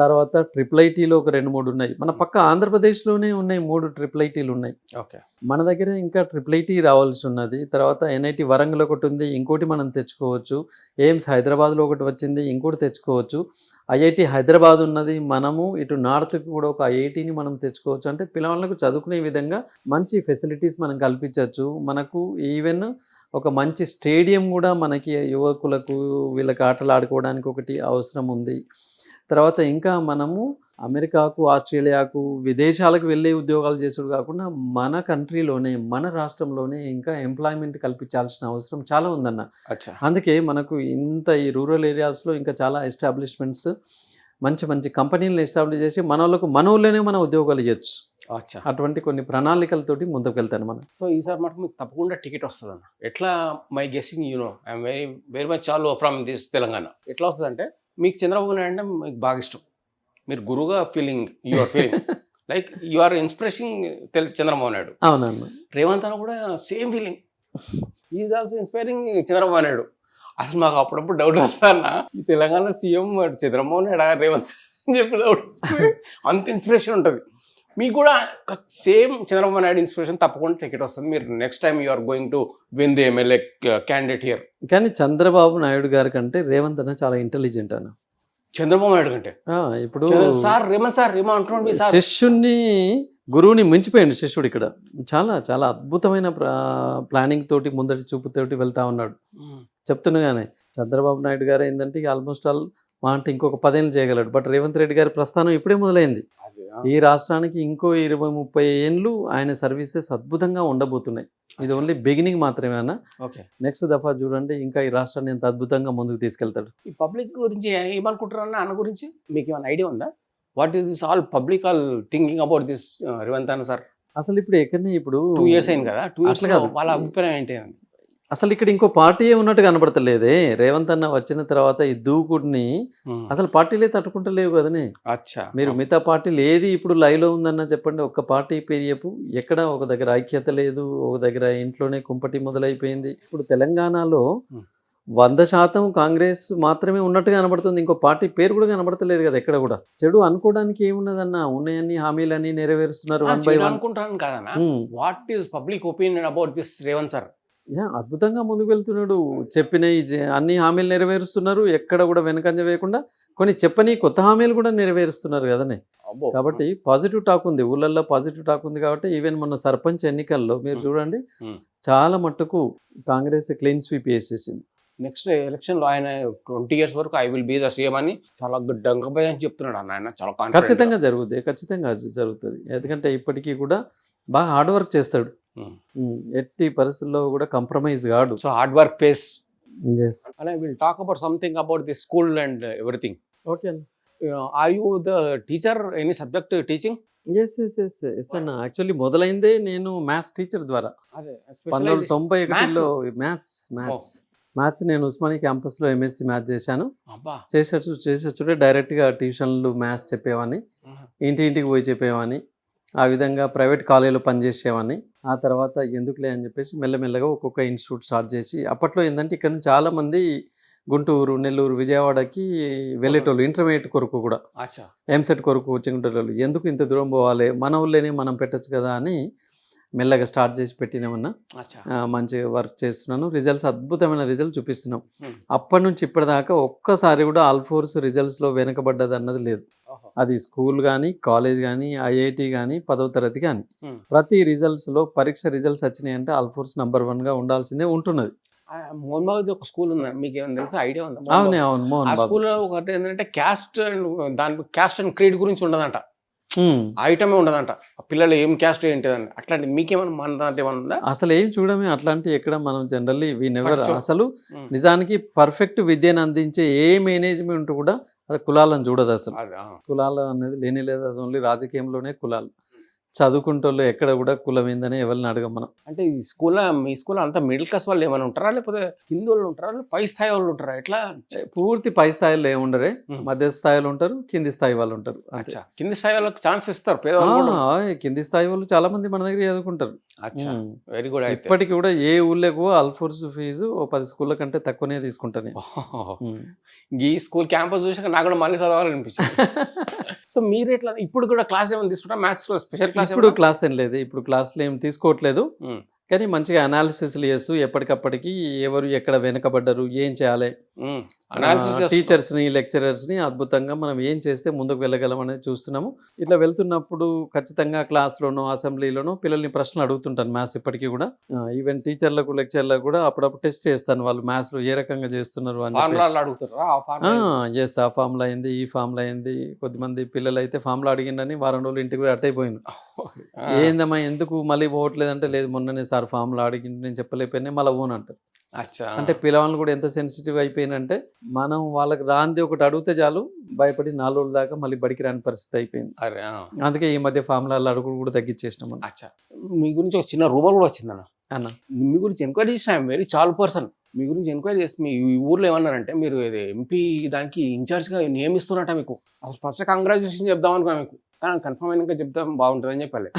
తర్వాత IIITలో ఒక 2-3 ఉన్నాయి. మన పక్క ఆంధ్రప్రదేశ్లోనే ఉన్నాయి 3 IIITలు ఉన్నాయి. ఓకే, మన దగ్గర ఇంకా IIIT రావాల్సి ఉన్నది. తర్వాత NIT వరంగల్ ఒకటి ఉంది, ఇంకోటి మనం తెచ్చుకోవచ్చు. ఎయిమ్స్ హైదరాబాద్లో ఒకటి వచ్చింది, ఇంకోటి తెచ్చుకోవచ్చు. IIT హైదరాబాద్ ఉన్నది. మనము ఇటు నార్త్కి కూడా ఒక IITని మనం తెచ్చుకోవచ్చు. అంటే పిల్లలకు చదువుకునే విధంగా మంచి ఫెసిలిటీస్ మనం కల్పించవచ్చు. మనకు ఈవెన్ ఒక మంచి స్టేడియం కూడా మనకి యువకులకు వీళ్ళకి ఆటలు ఆడుకోవడానికి ఒకటి అవసరం ఉంది. తర్వాత ఇంకా మనము అమెరికాకు, ఆస్ట్రేలియాకు, విదేశాలకు వెళ్ళే ఉద్యోగాలు చేసుడు కాకుండా మన కంట్రీలోనే, మన రాష్ట్రంలోనే ఇంకా ఎంప్లాయ్మెంట్ కల్పించాల్సిన అవసరం చాలా ఉందన్న. అందుకే మనకు ఇంత ఈ రూరల్ ఏరియాస్లో ఇంకా చాలా ఎస్టాబ్లిష్మెంట్స్, మంచి మంచి కంపెనీలను ఎస్టాబ్లిష్ చేసి మన ఊళ్ళోనే మన ఉద్యోగాలు ఇవ్వచ్చు. అటువంటి కొన్ని ప్రణాళికలతోటి ముందుకు వెళ్తాను మనం. సో ఈసారి మటుకు మీకు తప్పకుండా టికెట్ వస్తుంది అన్న. ఎట్లా? My guessing I'm very much all from this Telangana. ఎట్లా వస్తుంది అంటే మీకు చంద్రబాబు నాయుడు అంటే మీకు బాగా ఇష్టం. మీరు గురువుగా you are feeling like you are inspiration Chandrababu Naidu. అవునన్నా. రేవంత్ అన్న కూడా same feeling, is also inspiring Chandrababu Naidu. అసలు మాకు అప్పుడప్పుడు డౌట్ వస్తానా ఈ తెలంగాణ సీఎం చంద్రమోహన్ నాయుడు రేవంత్ అని చెప్పి డౌట్ వస్తుంది. అంత ఇన్స్పిరేషన్ ఉంటుంది. మీకు కూడా సేమ్ చంద్రబాబు నాయుడు ఇన్స్పిరేషన్ తప్పకుండా టికెట్ వస్తుంది. మీరు next time you are going to win the MLA candidate here. కానీ చంద్రబాబు నాయుడు గారి కంటే రేవంత్ అన్న చాలా ఇంటెలిజెంట్ అన్న. చంద్రబాబు నాయుడు కంటే ఇప్పుడు సార్ రేవంత్ సార్ ఏమో అంటున్నాడు మీ సార్. శిష్యుణ్ణి గురువుని మించిపోయాడు శిష్యుడు ఇక్కడ. చాలా చాలా అద్భుతమైన ప్లానింగ్ తోటి ముందటి చూపుతోటి వెళ్తా ఉన్నాడు. చెప్తున్నాగానే చంద్రబాబు నాయుడు గారు ఏంటంటే ఆల్మోస్ట్ ఆల్ మా అంటే ఇంకొక 10 ఏళ్ళు చేయగలడు. బట్ రేవంత్ రెడ్డి గారి ప్రస్థానం ఇప్పుడే మొదలైంది. ఈ రాష్ట్రానికి ఇంకో 20-30 ఏళ్ళు ఆయన సర్వీసెస్ అద్భుతంగా ఉండబోతున్నాయి. ఇది ఓన్లీ బిగినింగ్ మాత్రమే అన్న. ఓకే, నెక్స్ట్ దఫా చూడండి ఇంకా ఈ రాష్ట్రాన్ని ఎంత అద్భుతంగా ముందుకు తీసుకెళ్తాడు. ఈ పబ్లిక్ గురించి ఏమనుకుంటారు అన్న గురించి మీకు ఏమైనా ఐడియా ఉందా? What is this all public all thinking about this Revanth అన్న సార్? అసలు ఇప్పుడు ఎక్కడనే ఇప్పుడు 2 years అయింది కదా, 2 years అట్లా కాదు. వాళ్ళ అభిప్రాయం ఏంటి? అసలు ఇక్కడ ఇంకో పార్టీ ఉన్నట్టు కనబడతలేదే. రేవంత్ అన్న వచ్చిన తర్వాత ఈ దూకుడిని అసలు పార్టీలే తట్టుకుంటలేవు కదనే. అచ్చా, మీరు మిగతా పార్టీలు ఏది ఇప్పుడు లైవ్లో ఉందన్న చెప్పండి. ఒక్క పార్టీ పేరు చెప్పు. ఎక్కడ ఒక దగ్గర ఐక్యత లేదు, ఒక దగ్గర ఇంట్లోనే కుంపటి మొదలైపోయింది. ఇప్పుడు తెలంగాణలో 100% కాంగ్రెస్ మాత్రమే ఉన్నట్టుగా కనబడుతుంది. ఇంకో పార్టీ పేరు కూడా కనబడతలేదు కదా ఎక్కడ కూడా. చెడు అనుకోవడానికి ఏమున్నదన్న, ఉన్నాయన్ని హామీలన్నీ నెరవేరుస్తున్నారు 1 by 1 అనుకుంటాను కదన్నా. What is public opinion about this Revanth sir? అద్భుతంగా ముందుకు వెళ్తున్నాడు. చెప్పిన అన్ని హామీలు నెరవేరుస్తున్నారు. ఎక్కడ కూడా వెనకంజ వేయకుండా కొన్ని చెప్పని కొత్త హామీలు కూడా నెరవేరుస్తున్నారు కదనే. కాబట్టి పాజిటివ్ టాక్ ఉంది, ఊళ్ళల్లో పాజిటివ్ టాక్ ఉంది. కాబట్టి ఈవెన్ మొన్న సర్పంచ్ ఎన్నికల్లో మీరు చూడండి చాలా మట్టుకు కాంగ్రెస్ క్లీన్ స్వీప్ చేసేసింది. నెక్స్ట్ ఎలక్షన్ లో ఆయన 20 years వరకు I will be the CM అని చాలా డంకపై అని చెప్తున్నాడు అన్న. ఆయన చాలా ఖచ్చితంగా జరుగుతుంది, ఖచ్చితంగా జరుగుతుంది. ఎందుకంటే ఇప్పటికీ కూడా బాగా హార్డ్ వర్క్ చేస్తాడు. ఎట్టి పరిస్థితుల్లో కూడా కంప్రమైజ్ కాడు. So hard work pays. Yes. And I will talk about something about the school and everything. Okay. Are you the teacher? Any subject teaching? Yes అన్న. యాక్చువల్లీ మొదలైందే నేను మ్యాథ్స్ టీచర్ ద్వారా. 1991లో maths నేను ఉస్మానియా క్యాంపస్లో ఎంఎస్సి మ్యాథ్స్ చేశాను. చేసేటప్పుడే డైరెక్ట్గా ట్యూషన్లు maths చెప్పేవాడిని, ఇంటింటికి పోయి చెప్పేవాడిని. ఆ విధంగా ప్రైవేట్ కాలేజీలో పనిచేసేవాడిని. ఆ తర్వాత ఎందుకులే అని చెప్పేసి మెల్లమెల్లగా ఒక్కొక్క ఇన్స్టిట్యూట్ స్టార్ట్ చేసి, అప్పట్లో ఏంటంటే ఇక్కడ నుంచి చాలామంది గుంటూరు, నెల్లూరు, విజయవాడకి వెళ్ళేటోళ్ళు ఇంటర్మీడియట్ కొరకు కూడా, ఎంసెట్ కొరకు వచ్చేటోళ్ళు. ఎందుకు ఇంత దూరం పోవాలి, మన ఊళ్ళోనే మనం పెట్టచ్చు కదా అని మెల్లగా స్టార్ట్ చేసి పెట్టినామన్నా. మంచిగా వర్క్ చేస్తున్నాను. రిజల్ట్స్ అద్భుతమైన రిజల్ట్ చూపిస్తున్నాం. అప్పటి నుంచి ఇప్పటిదాకా ఒక్కసారి కూడా ఆల్ఫోర్స్ రిజల్ట్స్లో వెనకబడ్డది అన్నది లేదు. అది స్కూల్ కానీ, కాలేజ్ కానీ, ఐఐటి కానీ, 10వ తరగతి కానీ, ప్రతి రిజల్ట్స్లో పరీక్ష రిజల్ట్స్ వచ్చినాయి అంటే ఆల్ఫోర్స్ నెంబర్ 1గా ఉండాల్సిందే ఉంటున్నది. మోహన్ బాబు ఒక స్కూల్ ఉంది, మీకు ఏమైనా తెలుసా, ఐడియా ఉందా? అవును మోహన్ బాబు స్కూల్లో ఒకటి ఏంటంటే క్యాస్ట్ అండ్ క్రీడ్ గురించి ఉండదంట. ఐటమే ఉండదంట. పిల్లలు ఏం క్యాస్ట్ ఏంటిదని. అట్లాంటి మీకేమైనా మన దాంట్లో ఏమైనా ఉందా? అసలు ఏం చూడమే అట్లాంటి ఎక్కడ మనం జనరల్లీ వి నెవర్. అసలు నిజానికి పర్ఫెక్ట్ విద్యను అందించే ఏ మేనేజ్మెంట్ కూడా అది కులాలను చూడదు. అసలు కులాలు అనేది లేనే లేదు. అది ఓన్లీ రాజకీయంలోనే కులాలు. చదువుకుంటోళ్ళు ఎక్కడ కూడా కులం ఏందని ఎవరిని అడగం మనం. అంటే ఈ స్కూల్లో, మీ స్కూల్లో అంతా మిడిల్ క్లాస్ వాళ్ళు ఏమైనా ఉంటారా, లేకపోతే కింద వాళ్ళు ఉంటారా, పై స్థాయి వాళ్ళు ఉంటారా? ఎట్లా? పూర్తి పై స్థాయిలో ఏముండరే, మధ్య స్థాయిలో ఉంటారు, కింది స్థాయి వాళ్ళు ఉంటారు. కింది స్థాయి వాళ్ళకి ఛాన్స్ ఇస్తారు పేదవాళ్ళు. కింది స్థాయి వాళ్ళు చాలా మంది మన దగ్గర చదువుకుంటారు. Very good. ఇప్పటికి కూడా ఏ ఊళ్ళకు ఆల్ఫోర్స్ ఫీజు 10 స్కూళ్ళ కంటే తక్కువనే తీసుకుంటాను. ఈ స్కూల్ క్యాంపస్ చూసాక నాకు కూడా మళ్ళీ చదవాలనిపించింది. సో మీరు ఎట్లా ఇప్పుడు కూడా క్లాస్ ఏమైనా తీసుకుంటారా? Maths special class? ఇప్పుడు క్లాస్ ఏం లేదు, ఇప్పుడు క్లాసులు ఏం తీసుకోవట్లేదు. కానీ మంచిగా అనాలిసిస్లు చేస్తూ ఎప్పటికప్పటికి ఎవరు ఎక్కడ వెనకబడ్డారు, ఏం చేయాలి, టీచర్స్ని, లెక్చరర్స్ని అద్భుతంగా మనం ఏం చేస్తే ముందుకు వెళ్ళగలం అనేది చూస్తున్నాము. ఇట్లా వెళ్తున్నప్పుడు ఖచ్చితంగా క్లాస్లోనో అసెంబ్లీలోనో పిల్లల్ని ప్రశ్నలు అడుగుతుంటాను మ్యాథ్స్ ఇప్పటికీ కూడా. ఈవెన్ టీచర్లకు, లెక్చర్లకు కూడా అప్పుడప్పుడు టెస్ట్ చేస్తాను వాళ్ళు మ్యాథ్స్లో ఏ రకంగా చేస్తున్నారు అని. ఎస్, ఆ ఫార్ములా అయింది, ఈ ఫార్ములా అయింది. కొద్దిమంది పిల్లలు అయితే ఫార్ములా అడిగిందని వారం రోజులు ఇంటికి అట్ అయిపోయింది. ఏందమ్మా ఎందుకు మళ్ళీ పోవట్లేదంటే, లేదు మొన్ననే సార్ ఫార్ములా అడిగింది నేను చెప్పలేకపోయినా మళ్ళీ ఓన్ అంటారు. అంటే పిల్లవాళ్ళు కూడా ఎంత సెన్సిటివ్ అయిపోయిందంటే, మనం వాళ్ళకి రాంది ఒకటి అడిగితే చాలు భయపడి 4 రోజుల దాకా మళ్ళీ బడికి రాని పరిస్థితి అయిపోయింది. అందుకే ఈ మధ్య ఫార్ములాలు అడుగుడు కూడా తగ్గించేసినాం. మీ గురించి ఒక చిన్న రూమర్ కూడా వచ్చిందన్న. మీ గురించి ఎంక్వైరీ చేసిన వెరీ చాలు పర్సన్. మీ గురించి ఎంక్వైరీ చేస్తే మీ ఊర్లో ఏమన్నారంటే, మీరు ఎంపీ దానికి ఇన్ఛార్జ్గా నియమిస్తున్నట్ట. మీకు ఫస్ట్ కంగ్రాచులేషన్ చెప్దాం అనుకున్నా. మీకు కానీ కన్ఫర్మ్ అయినాక చెప్తాం బాగుంటుందని చెప్పాలి.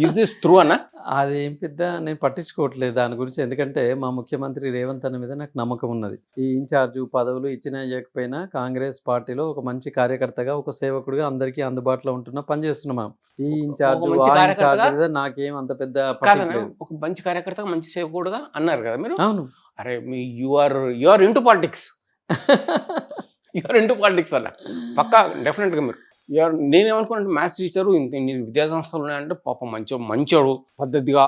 ఇస్ దిస్ ట్రూ అన్న? అదేం పెద్ద నేను పట్టించుకోవట్లేదు దాని గురించి, ఎందుకంటే మా ముఖ్యమంత్రి రేవంత్ అన్న మీద నాకు నమ్మకం ఉన్నది. ఈ ఇన్ఛార్జు పదవులు ఇచ్చినా ఇవ్వకపోయినా కాంగ్రెస్ పార్టీలో ఒక మంచి కార్యకర్తగా, ఒక సేవకుడిగా అందరికీ అందుబాటులో ఉంటున్నా పనిచేస్తున్నాం మనం. ఈ ఇన్ఛార్జు మంచి ఆ కార్యకర్తగా? ఇన్ఛార్జ్ మీద నాకేం అంత పెద్ద కాదన్న, పట్టించలేదు. ఒక మంచి కార్యకర్తగా మంచి సేవకుడుగా అన్నారు కదా మీరు. అవును. అరే మీ యు ఆర్ ఇంటూ పాలిటిక్స్, అన్న పక్కా డెఫినెట్గా మీరు నేనేమనుకున్నాను, మ్యాథ్స్ టీచరు ఇన్ని విద్యాసంస్థలు ఉన్నాయంటే పాపం మంచోడు పద్ధతిగా,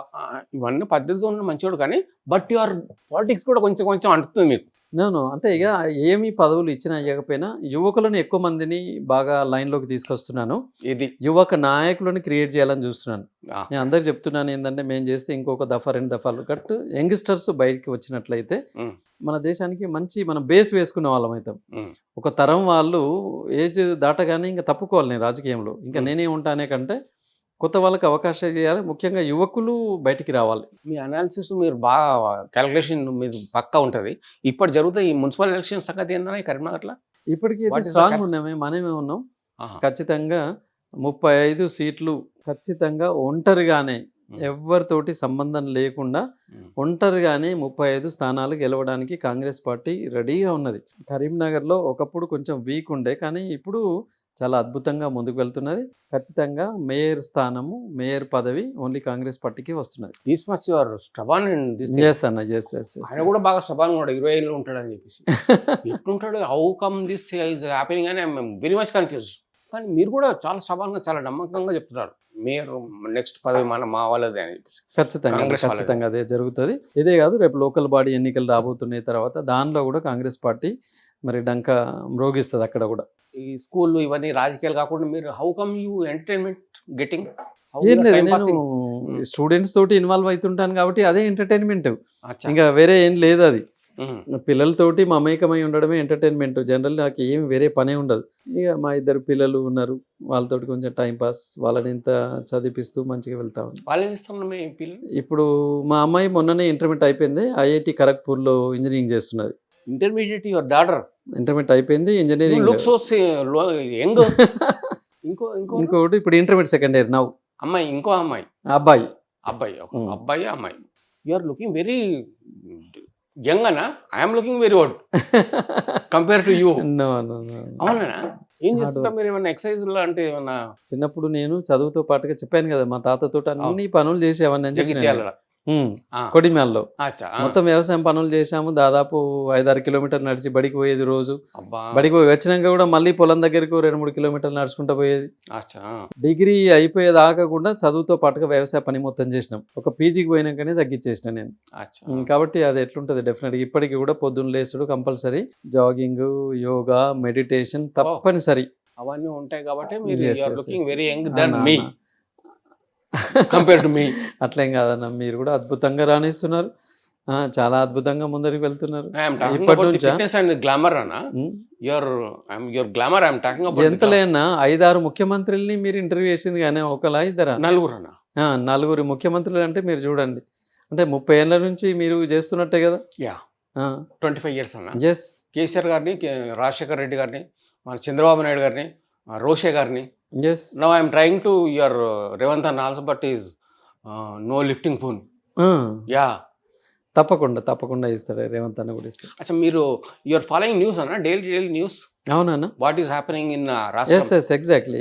ఇవన్నీ పద్ధతిగా ఉన్న మంచోడు, కానీ బట్ యువర్ పాలిటిక్స్ కూడా కొంచెం అంటుతుంది మీకు. నేను అంటే ఇక ఏమి పదవులు ఇచ్చినా ఇవ్వకపోయినా యువకులను ఎక్కువ మందిని బాగా లైన్లోకి తీసుకొస్తున్నాను. ఇది యువక నాయకులను క్రియేట్ చేయాలని చూస్తున్నాను. ఆ. నేను అందరికి చెప్తున్నాను ఏంటంటే, మేము చేస్తే ఇంకొక దఫా 2 దఫాలు కట్ యంగ్స్టర్స్ బయటికి వచ్చినట్లయితే ఉమ్. మన దేశానికి మంచి మనం బేస్ వేసుకున్న వాళ్ళం అవుతాం. ఉమ్. ఒక తరం వాళ్ళు ఏజ్ దాటగానే ఇంకా తప్పుకోవాలి నేను రాజకీయంలో, ఇంకా నేనే ఉంటానే కంటే కొత్త వాళ్ళకి అవకాశాలు చేయాలి, ముఖ్యంగా యువకులు బయటికి రావాలి. మీ అనాలిసిస్ మీరు బాగా క్యాలిక్యులేషన్ మీద పక్కా ఉంటుంది. ఇప్పుడు జరుగుతాయి ఈ మున్సిపల్ ఎలక్షన్ సంగతి ఏందన్నా ఈ కరీంనగర్లో? ఇప్పటికీ What is the strong cap? ఉన్నామే, మనమే ఉన్నాం. ఆహా. ఖచ్చితంగా 35 సీట్లు ఖచ్చితంగా ఒంటరిగానే, ఎవరితోటి సంబంధం లేకుండా ఒంటరిగానే 35 స్థానాలు గెలవడానికి కాంగ్రెస్ పార్టీ రెడీగా ఉన్నది. కరీంనగర్లో ఒకప్పుడు కొంచెం వీక్ ఉండే, కానీ ఇప్పుడు చాలా అద్భుతంగా ముందుకు వెళ్తున్నది. ఖచ్చితంగా మేయర్ పదవి ఓన్లీ కాంగ్రెస్ పార్టీకి వస్తున్నది. This much your stubborn and this yes అన్న, ఎస్ ఎస్ ఆయన కూడా బాగా స్టబాన్ కూడా 20 ఏళ్ళు ఉంటాడు అని చెప్పేసి ఎట్లుంటాడు, how come this is happening అని ఐఎమ్ వెరీ మచ్ కన్ఫ్యూజ్. కానీ మీరు కూడా చాలా స్టబాన్గా చాలా నమ్మకంగా చెప్తున్నారు మీరు నెక్స్ట్ పదవి మా వాళ్ళదే అని చెప్పేసి. ఖచ్చితంగా కాంగ్రెస్ వాళ్ళది. ఖచ్చితంగా అదే జరుగుతుంది. ఇదే కాదు, రేపు లోకల్ బాడీ ఎన్నికలు రాబోతున్నాయి, తర్వాత దానిలో కూడా కాంగ్రెస్ పార్టీ మరి డంక మ్రోగిస్తుంది అక్కడ కూడా. ఈ స్కూల్ ఇవన్నీ రాజకీయాలు కాకుండా మీరు how come you entertainment getting? ఏం లేదు, నేను స్టూడెంట్స్ తోటి ఇన్వాల్వ్ అవుతుంటాను కాబట్టి అదే ఎంటర్టైన్మెంట్, ఇంకా వేరే ఏం లేదు. అది పిల్లలతోటి మమేకమై ఉండడమే ఎంటర్టైన్మెంట్. జనరల్ నాకు ఏం వేరే పనే ఉండదు. ఇక మా 2 పిల్లలు ఉన్నారు, వాళ్ళతోటి కొంచెం టైం పాస్, వాళ్ళని ఇంత చదివిపిస్తూ మంచిగా వెళ్తా ఉంది. వాళ్ళు ఏం చేస్తున్నారు మీ పిల్లలు? ఇప్పుడు మా అమ్మాయి మొన్ననే ఇంటర్మీడియట్ అయిపోయింది, ఐఐటి ఖరగ్పూర్లో ఇంజనీరింగ్ చేస్తున్నది. ఇంటర్మీడియట్ యువర్ డాటర్ ఇంటర్మీడియట్ అయిపోయింది, ఇంజనీరింగ్. Look so young. ఇంకోటి ఇప్పుడు ఇంటర్మీడియట్ సెకండ్ ఇయర్ నౌ. అమ్మాయి, ఇంకో అమ్మాయి, అబ్బాయి అమ్మాయి you are looking very young అన్న. I'm looking very old compare to you. అవునా? ఏం చేస్తుంటారు మీరు? ఏమన్నా ఎక్సర్సైజ్ అంటే ఏమన్నా? చిన్నప్పుడు నేను చదువుతో పాటుగా చెప్పాను కదా, మా తాతతో అన్ని పనులు చేసేవాడిని అని చెప్పి. జగిత్యాల కొడిమ్యాల్లో అచ్చా. మొత్తం వ్యవసాయం పనులు చేసాము. దాదాపు 5-6 కిలోమీటర్లు నడిచి బడికి పోయేది రోజు. అబ్బా. బడికి పోయి వచ్చినాక కూడా మళ్ళీ పొలం దగ్గరికి 2-3 కిలోమీటర్లు నడుచుకుంటూ పోయేది. అచ్చా. డిగ్రీ అయిపోయేదాకా కూడా చదువుతో పాటుగా వ్యవసాయ పని మొత్తం చేసినాం. ఒక పీజీకి పోయినాకనే తగ్గించేసిన నేను. అచ్చా. కాబట్టి అది ఎట్లుంటుంది డెఫినెట్గా ఇప్పటికీ కూడా పొద్దున్న లేచుడు కంపల్సరీ, జాగింగ్, యోగా, మెడిటేషన్ తప్పనిసరి. అవన్నీ ఉంటాయి కాబట్టి మీరు Yes, you are yes, looking yes. Very young then me compare to me. అట్లేం కాదన్న, మీరు కూడా అద్భుతంగా రాణిస్తున్నారు, చాలా అద్భుతంగా ముందరికి వెళ్తున్నారు. ఇప్పటి ఇప్పటి నుంచి నుంచా? ఫిట్నెస్ అండ్ గ్లామర్ అన్న. Your glamour I'm talking about. ఎంతలేనా 5-6 ముఖ్యమంత్రుల్ని మీరు ఇంటర్వ్యూ చేసింది కానీ ఒకలా 2 నలుగురు అన్న. 4 ముఖ్యమంత్రులు అంటే మీరు చూడండి, అంటే 30 ఏళ్ళ నుంచి మీరు చేస్తున్నట్టే కదా. యా 25 years అన్న. ఎస్. కేసీఆర్ గారిని, రాజశేఖర్ రెడ్డి గారిని, మన చంద్రబాబు నాయుడు గారిని, రోషే గారిని. Yes. Now I'm trying to your Revanth అన్న also, but is no lifting phone. Yeah తప్పకుండా ఇస్తాడు, రేవంత్ అన్న కూడా ఇస్తాడు. అచ్చా, మీరు యువర్ ఫాలోయింగ్ న్యూస్ అన్న, డైలీ న్యూస్. అవునన్నా. వాట్ ఈస్ హ్యాపెనింగ్ ఇన్ ఎస్ రాష్ట్రం ఎస్ ఎగ్జాక్ట్లీ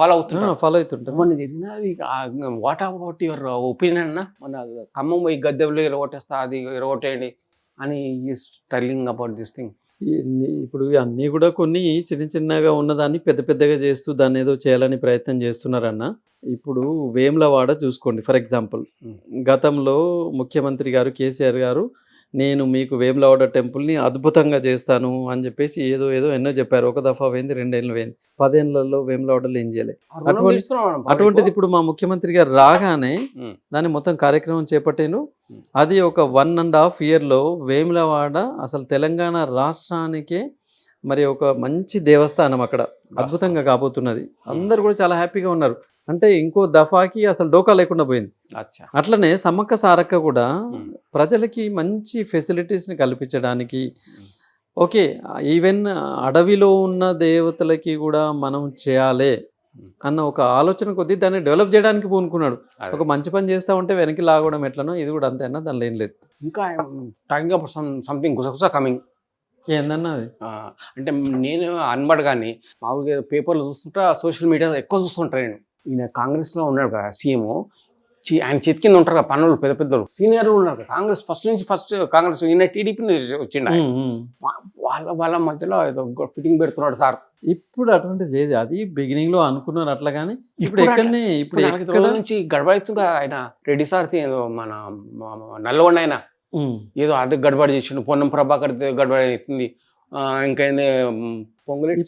ఫాలో అవుతున్నా? ఫాలో అవుతుంటాం. మొన్న జరిగినది వాట్ అబౌట్ యువర్ ఒపీనియన్ అన్న? మన ఖమ్మం పోయి గద్దెలు ఎరగొట్టేస్తా, అది ఎరగొట్టేయండి అని is telling about this thing. ఇప్పుడు అన్నీ కూడా కొన్ని చిన్నగా ఉన్నదాన్ని పెద్దగా చేస్తూ దాన్ని ఏదో చేయాలని ప్రయత్నం చేస్తున్నారన్న. ఇప్పుడు వేములవాడ చూసుకోండి ఫర్ ఎగ్జాంపుల్. గతంలో ముఖ్యమంత్రి గారు కేసీఆర్ గారు, నేను మీకు వేములవాడ టెంపుల్ని అద్భుతంగా చేస్తాను అని చెప్పేసి ఏదో ఎన్నో చెప్పారు. 1 దఫా పోయింది, 2 ఏళ్ళు పోయింది, 10 ఏళ్లలో వేములవాడలో ఏం చేయలేదు. అటువంటిది ఇప్పుడు మా ముఖ్యమంత్రి గారు రాగానే దాన్ని మొత్తం కార్యక్రమం చేపట్టాను. అది ఒక 1.5 yearలో వేములవాడ అసలు తెలంగాణ రాష్ట్రానికే మరి ఒక మంచి దేవస్థానం అక్కడ అద్భుతంగా కాబోతున్నది. అందరు కూడా చాలా హ్యాపీగా ఉన్నారు. అంటే ఇంకో దఫాకి అసలు డోకా లేకుండా పోయింది. అట్లనే సమ్మక్క సారక్క కూడా ప్రజలకి మంచి ఫెసిలిటీస్ని కల్పించడానికి, ఓకే ఈవెన్ అడవిలో ఉన్న దేవతలకి కూడా మనం చేయాలి అన్న ఒక ఆలోచన కొద్దీ దాన్ని డెవలప్ చేయడానికి పూనుకున్నాడు. అదే. ఒక మంచి పని చేస్తా ఉంటే వెనక్కి లాగడం ఎట్లనో ఇది కూడా అంతే అన్న, దానిలో ఏం లేదు. ఇంకా టాకింగ్ అబౌట్ సంథింగ్ గుసగుస కమింగ్. ఏందన్నా అది? అంటే నేను అన్బడ్ కానీ మామూలుగా పేపర్లు చూస్తుంటా, సోషల్ మీడియా ఎక్కువ చూస్తుంటా నేను. ఈయన కాంగ్రెస్లో ఉన్నాడు కదా సీఎం, ఆయన చేతి కింద ఉంటారు కదా పనులు పెద్ద పెద్దలు సీనియర్లు ఉన్నారు కదా కాంగ్రెస్ ఫస్ట్ కాంగ్రెస్, ఈయన టీడీపీ వచ్చిండు ఆయన. వాళ్ళ మధ్యలో ఏదో ఫిట్టింగ్ పెడుతున్నాడు సార్. ఇప్పుడు అటువంటిది లేదు, అది బిగినింగ్ లో అనుకున్నారు అట్లా, కానీ ఇప్పుడు ఎక్కడనే ఇప్పుడు ఎక్కడ నుంచి గడబడుతుందిగా ఆయన రెడ్డి సార్ మన నల్లగొండ ఆయన ఏదో అది గడబడి చేసిండు, పొన్నం ప్రభాకర్ గడబడి అవుతుంది. ఇంకా పొంగులేటి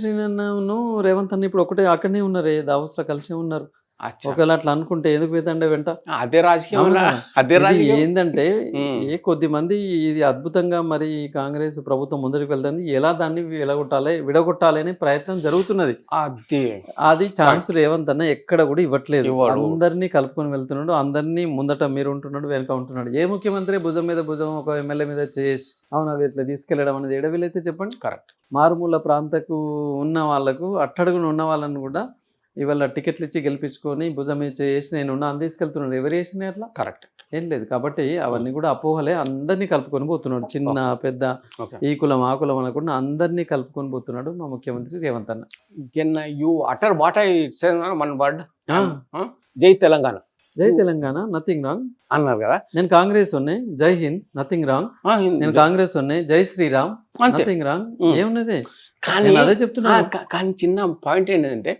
శ్రీనివాసను రేవంత్ అన్న ఇప్పుడు ఒకటే అక్కడనే ఉన్నారు, దావోస్ లో కలిసి ఉన్నారు. ఒకవేళ అట్లా అనుకుంటే ఎందుకు పోతుండే వెంట? అదే రాజకీయం, అదే ఇది రాజకీయం. ఏంటంటే కొద్ది మంది ఇది అద్భుతంగా మరి కాంగ్రెస్ ప్రభుత్వం ముందరికి వెళ్తుంది, ఎలా దాన్ని విడగొట్టాలి అనే ప్రయత్నం జరుగుతున్నది. అది ఛాన్స్ రేవంత్ అన్న ఎక్కడ కూడా ఇవ్వట్లేదు. అందరినీ కలుపుకొని వెళ్తున్నాడు, అందరినీ ముందట మీరు ఉంటున్నాడు, వెనక ఉంటున్నాడు. ఏ ముఖ్యమంత్రి భుజం మీద భుజం ఒక ఎమ్మెల్యే మీద చేసి అవును అది ఇట్లా తీసుకెళ్లడం అనేది ఎడవిలైతే చెప్పండి. కరెక్ట్. మారుమూల ప్రాంతకు ఉన్న వాళ్ళకు అట్టడుగున ఉన్న వాళ్ళని కూడా ఇవాళ టికెట్లు ఇచ్చి గెలిపించుకొని భుజం చేసి నేను అని తీసుకెళ్తున్నాడు. ఎవరు చేసినాయి అట్లా? కరెక్ట్. ఏం లేదు. కాబట్టి అవన్నీ కూడా అపోహలే, అందరినీ కలుపుకొని పోతున్నాడు. చిన్న పెద్ద ఈ కులం ఆ కులం అనకుండా అందరినీ కలుపుకొని పోతున్నాడు మా ముఖ్యమంత్రి రేవంత్ అన్న. Can you utter what I say one word, జై తెలంగాణ. జై తెలంగాణ, నథింగ్ రాంగ్ అన్నారు కదా. నేను కాంగ్రెస్ ఉన్నాయి, జై హింద్, నథింగ్ రాంగ్. నేను కాంగ్రెస్ ఉన్నాయి, జై శ్రీరామ్, నథింగ్ రాంగ్. ఏమున్నది? కానీ అదే చెప్తున్నా. కానీ చిన్న పాయింట్ ఏంటంటే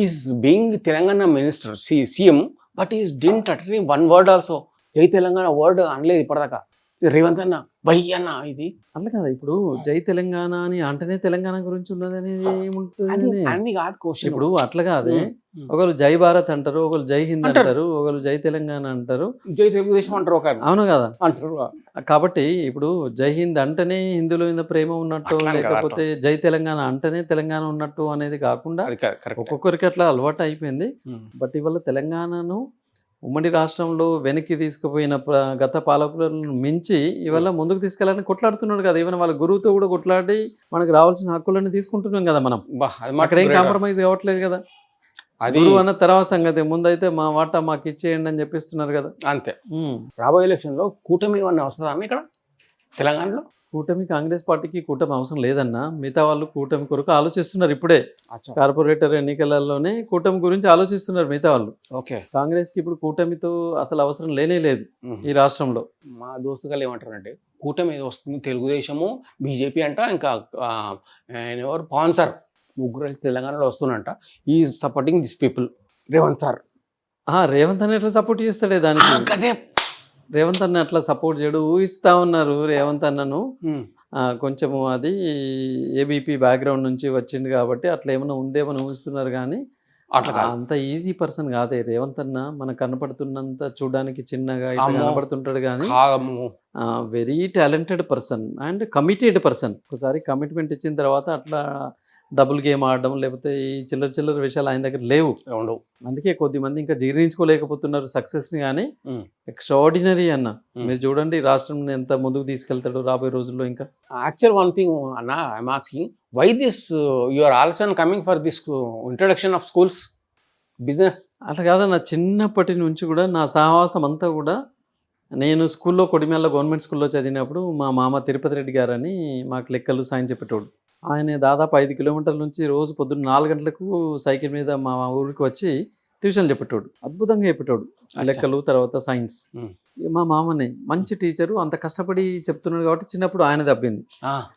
is being Telangana minister CM, but is didn't utter one word also. జై తెలంగాణ వర్డ్ అనలేదు ఇప్పటిదాకా రేవంత్ అన్న. బై అన్న ఇది అట్లా కదా. ఇప్పుడు జై తెలంగాణ అని అంటేనే తెలంగాణ గురించి ఉన్నది అనేది ఏముంటుంది అన్ని కాదు క్వశ్చన్. ఇప్పుడు అట్లా కాదే, ఒకరు జై భారత్ అంటారు, ఒకరు జై హింద్ అంటారు, ఒకరు జై తెలంగాణ అంటారు, జై తెలుగుదేశం అంటారు, ఒక అవును కదా అంటారు. కాబట్టి ఇప్పుడు జై హింద్ అంటేనే హిందువుల మీద ప్రేమ ఉన్నట్టు, లేకపోతే జై తెలంగాణ అంటేనే తెలంగాణ ఉన్నట్టు అనేది కాకుండా ఒక్కొక్కరికి అట్లా అలవాటు అయిపోయింది. బట్ ఇవాళ తెలంగాణను ఉమ్మడి రాష్ట్రంలో వెనక్కి తీసుకుపోయిన గత పాలకులను మించి ఇవాళ ముందుకు తీసుకెళ్ళాలని కొట్లాడుతున్నాడు కదా. ఈవెన్ వాళ్ళ గురువుతో కూడా కొట్లాడి మనకు రావాల్సిన హక్కులన్నీ తీసుకుంటున్నాం కదా మనం. అక్కడ ఏం కాంప్రమైజ్ కావట్లేదు కదా. గురువు అన్న తర్వాత సంగతి, ముందైతే మా వాటా మాకు ఇచ్చేయండి అని చెప్పిస్తున్నారు కదా. అంతే. రాబోయే ఎలక్షన్ లో కూటమి ఏమన్నా వస్తుందా ఇక్కడ తెలంగాణలో? కూటమి కాంగ్రెస్ పార్టీకి కూటమి అవసరం లేదన్నా. మిగతా వాళ్ళు కూటమి కొరకు ఆలోచిస్తున్నారు. ఇప్పుడే కార్పొరేటర్ ఎన్నికలలోనే కూటమి గురించి ఆలోచిస్తున్నారు మిగతా వాళ్ళు. ఓకే. కాంగ్రెస్ కి ఇప్పుడు కూటమితో అసలు అవసరం లేనే లేదు ఈ రాష్ట్రంలో. మా దోస్తుగాళ్ళు ఏమంటారంటే కూటమి ఏదో వస్తుంది, తెలుగుదేశము బీజేపీ అంట, ఇంకా ఎవరు పవన్ సార్ ముగ్గురు తెలంగాణలో వస్తున్నంట. ఈ supporting this people Revanth sir. Revanth అని ఎట్లా సపోర్ట్ చేస్తాడే దానికి? రేవంత్ అన్న అట్లా సపోర్ట్ చేయడు, ఊహిస్తా ఉన్నారు రేవంత్ అన్నను. కొంచెము అది ఏబీపీ బ్యాక్గ్రౌండ్ నుంచి వచ్చింది కాబట్టి అట్లా ఏమైనా ఉందేమని ఊహిస్తున్నారు, కానీ అట్లా అంత ఈజీ పర్సన్ కాదే రేవంత్ అన్న. మనకు కనపడుతున్నంత చూడడానికి చిన్నగా ఇట్లా కనపడుతుంటాడు, కానీ very talented person and committed person. ఒకసారి కమిట్మెంట్ ఇచ్చిన తర్వాత అట్లా డబుల్ గేమ్ ఆడడం లేకపోతే ఈ చిల్లర విషయాలు ఆయన దగ్గర లేవు. అందుకే కొద్ది మంది ఇంకా జీర్ణించుకోలేకపోతున్నారు సక్సెస్ని. కానీ ఎక్స్ట్రాడినరీ అన్న. మీరు చూడండి రాష్ట్రం ఎంత ముందుకు తీసుకెళ్తాడు రాబోయే రోజుల్లో. ఇంకా యాక్చువల్ వన్ థింగ్ అన్న, I'm asking why this you are also coming for this introduction of schools business? అట్లా కాదన్న, చిన్నప్పటి నుంచి కూడా నా సహవాసం అంతా కూడా, నేను స్కూల్లో కొడిమేళ్ళ గవర్నమెంట్ స్కూల్లో చదివినప్పుడు మా మామ తిరుపతి రెడ్డి గారు అని మాకు లెక్కలు సాయం చెప్పేటోడు. ఆయన దాదాపు 5 కిలోమీటర్ల నుంచి రోజు పొద్దున్న 4 గంటలకు సైకిల్ మీద మా ఊరికి వచ్చి ట్యూషన్ చెప్పేటోడు. అద్భుతంగా చెప్పేటోడు లెక్కలు, తర్వాత సైన్స్. మా మామని మంచి టీచరు, అంత కష్టపడి చెప్తున్నాడు కాబట్టి చిన్నప్పుడు ఆయన దబ్బింది.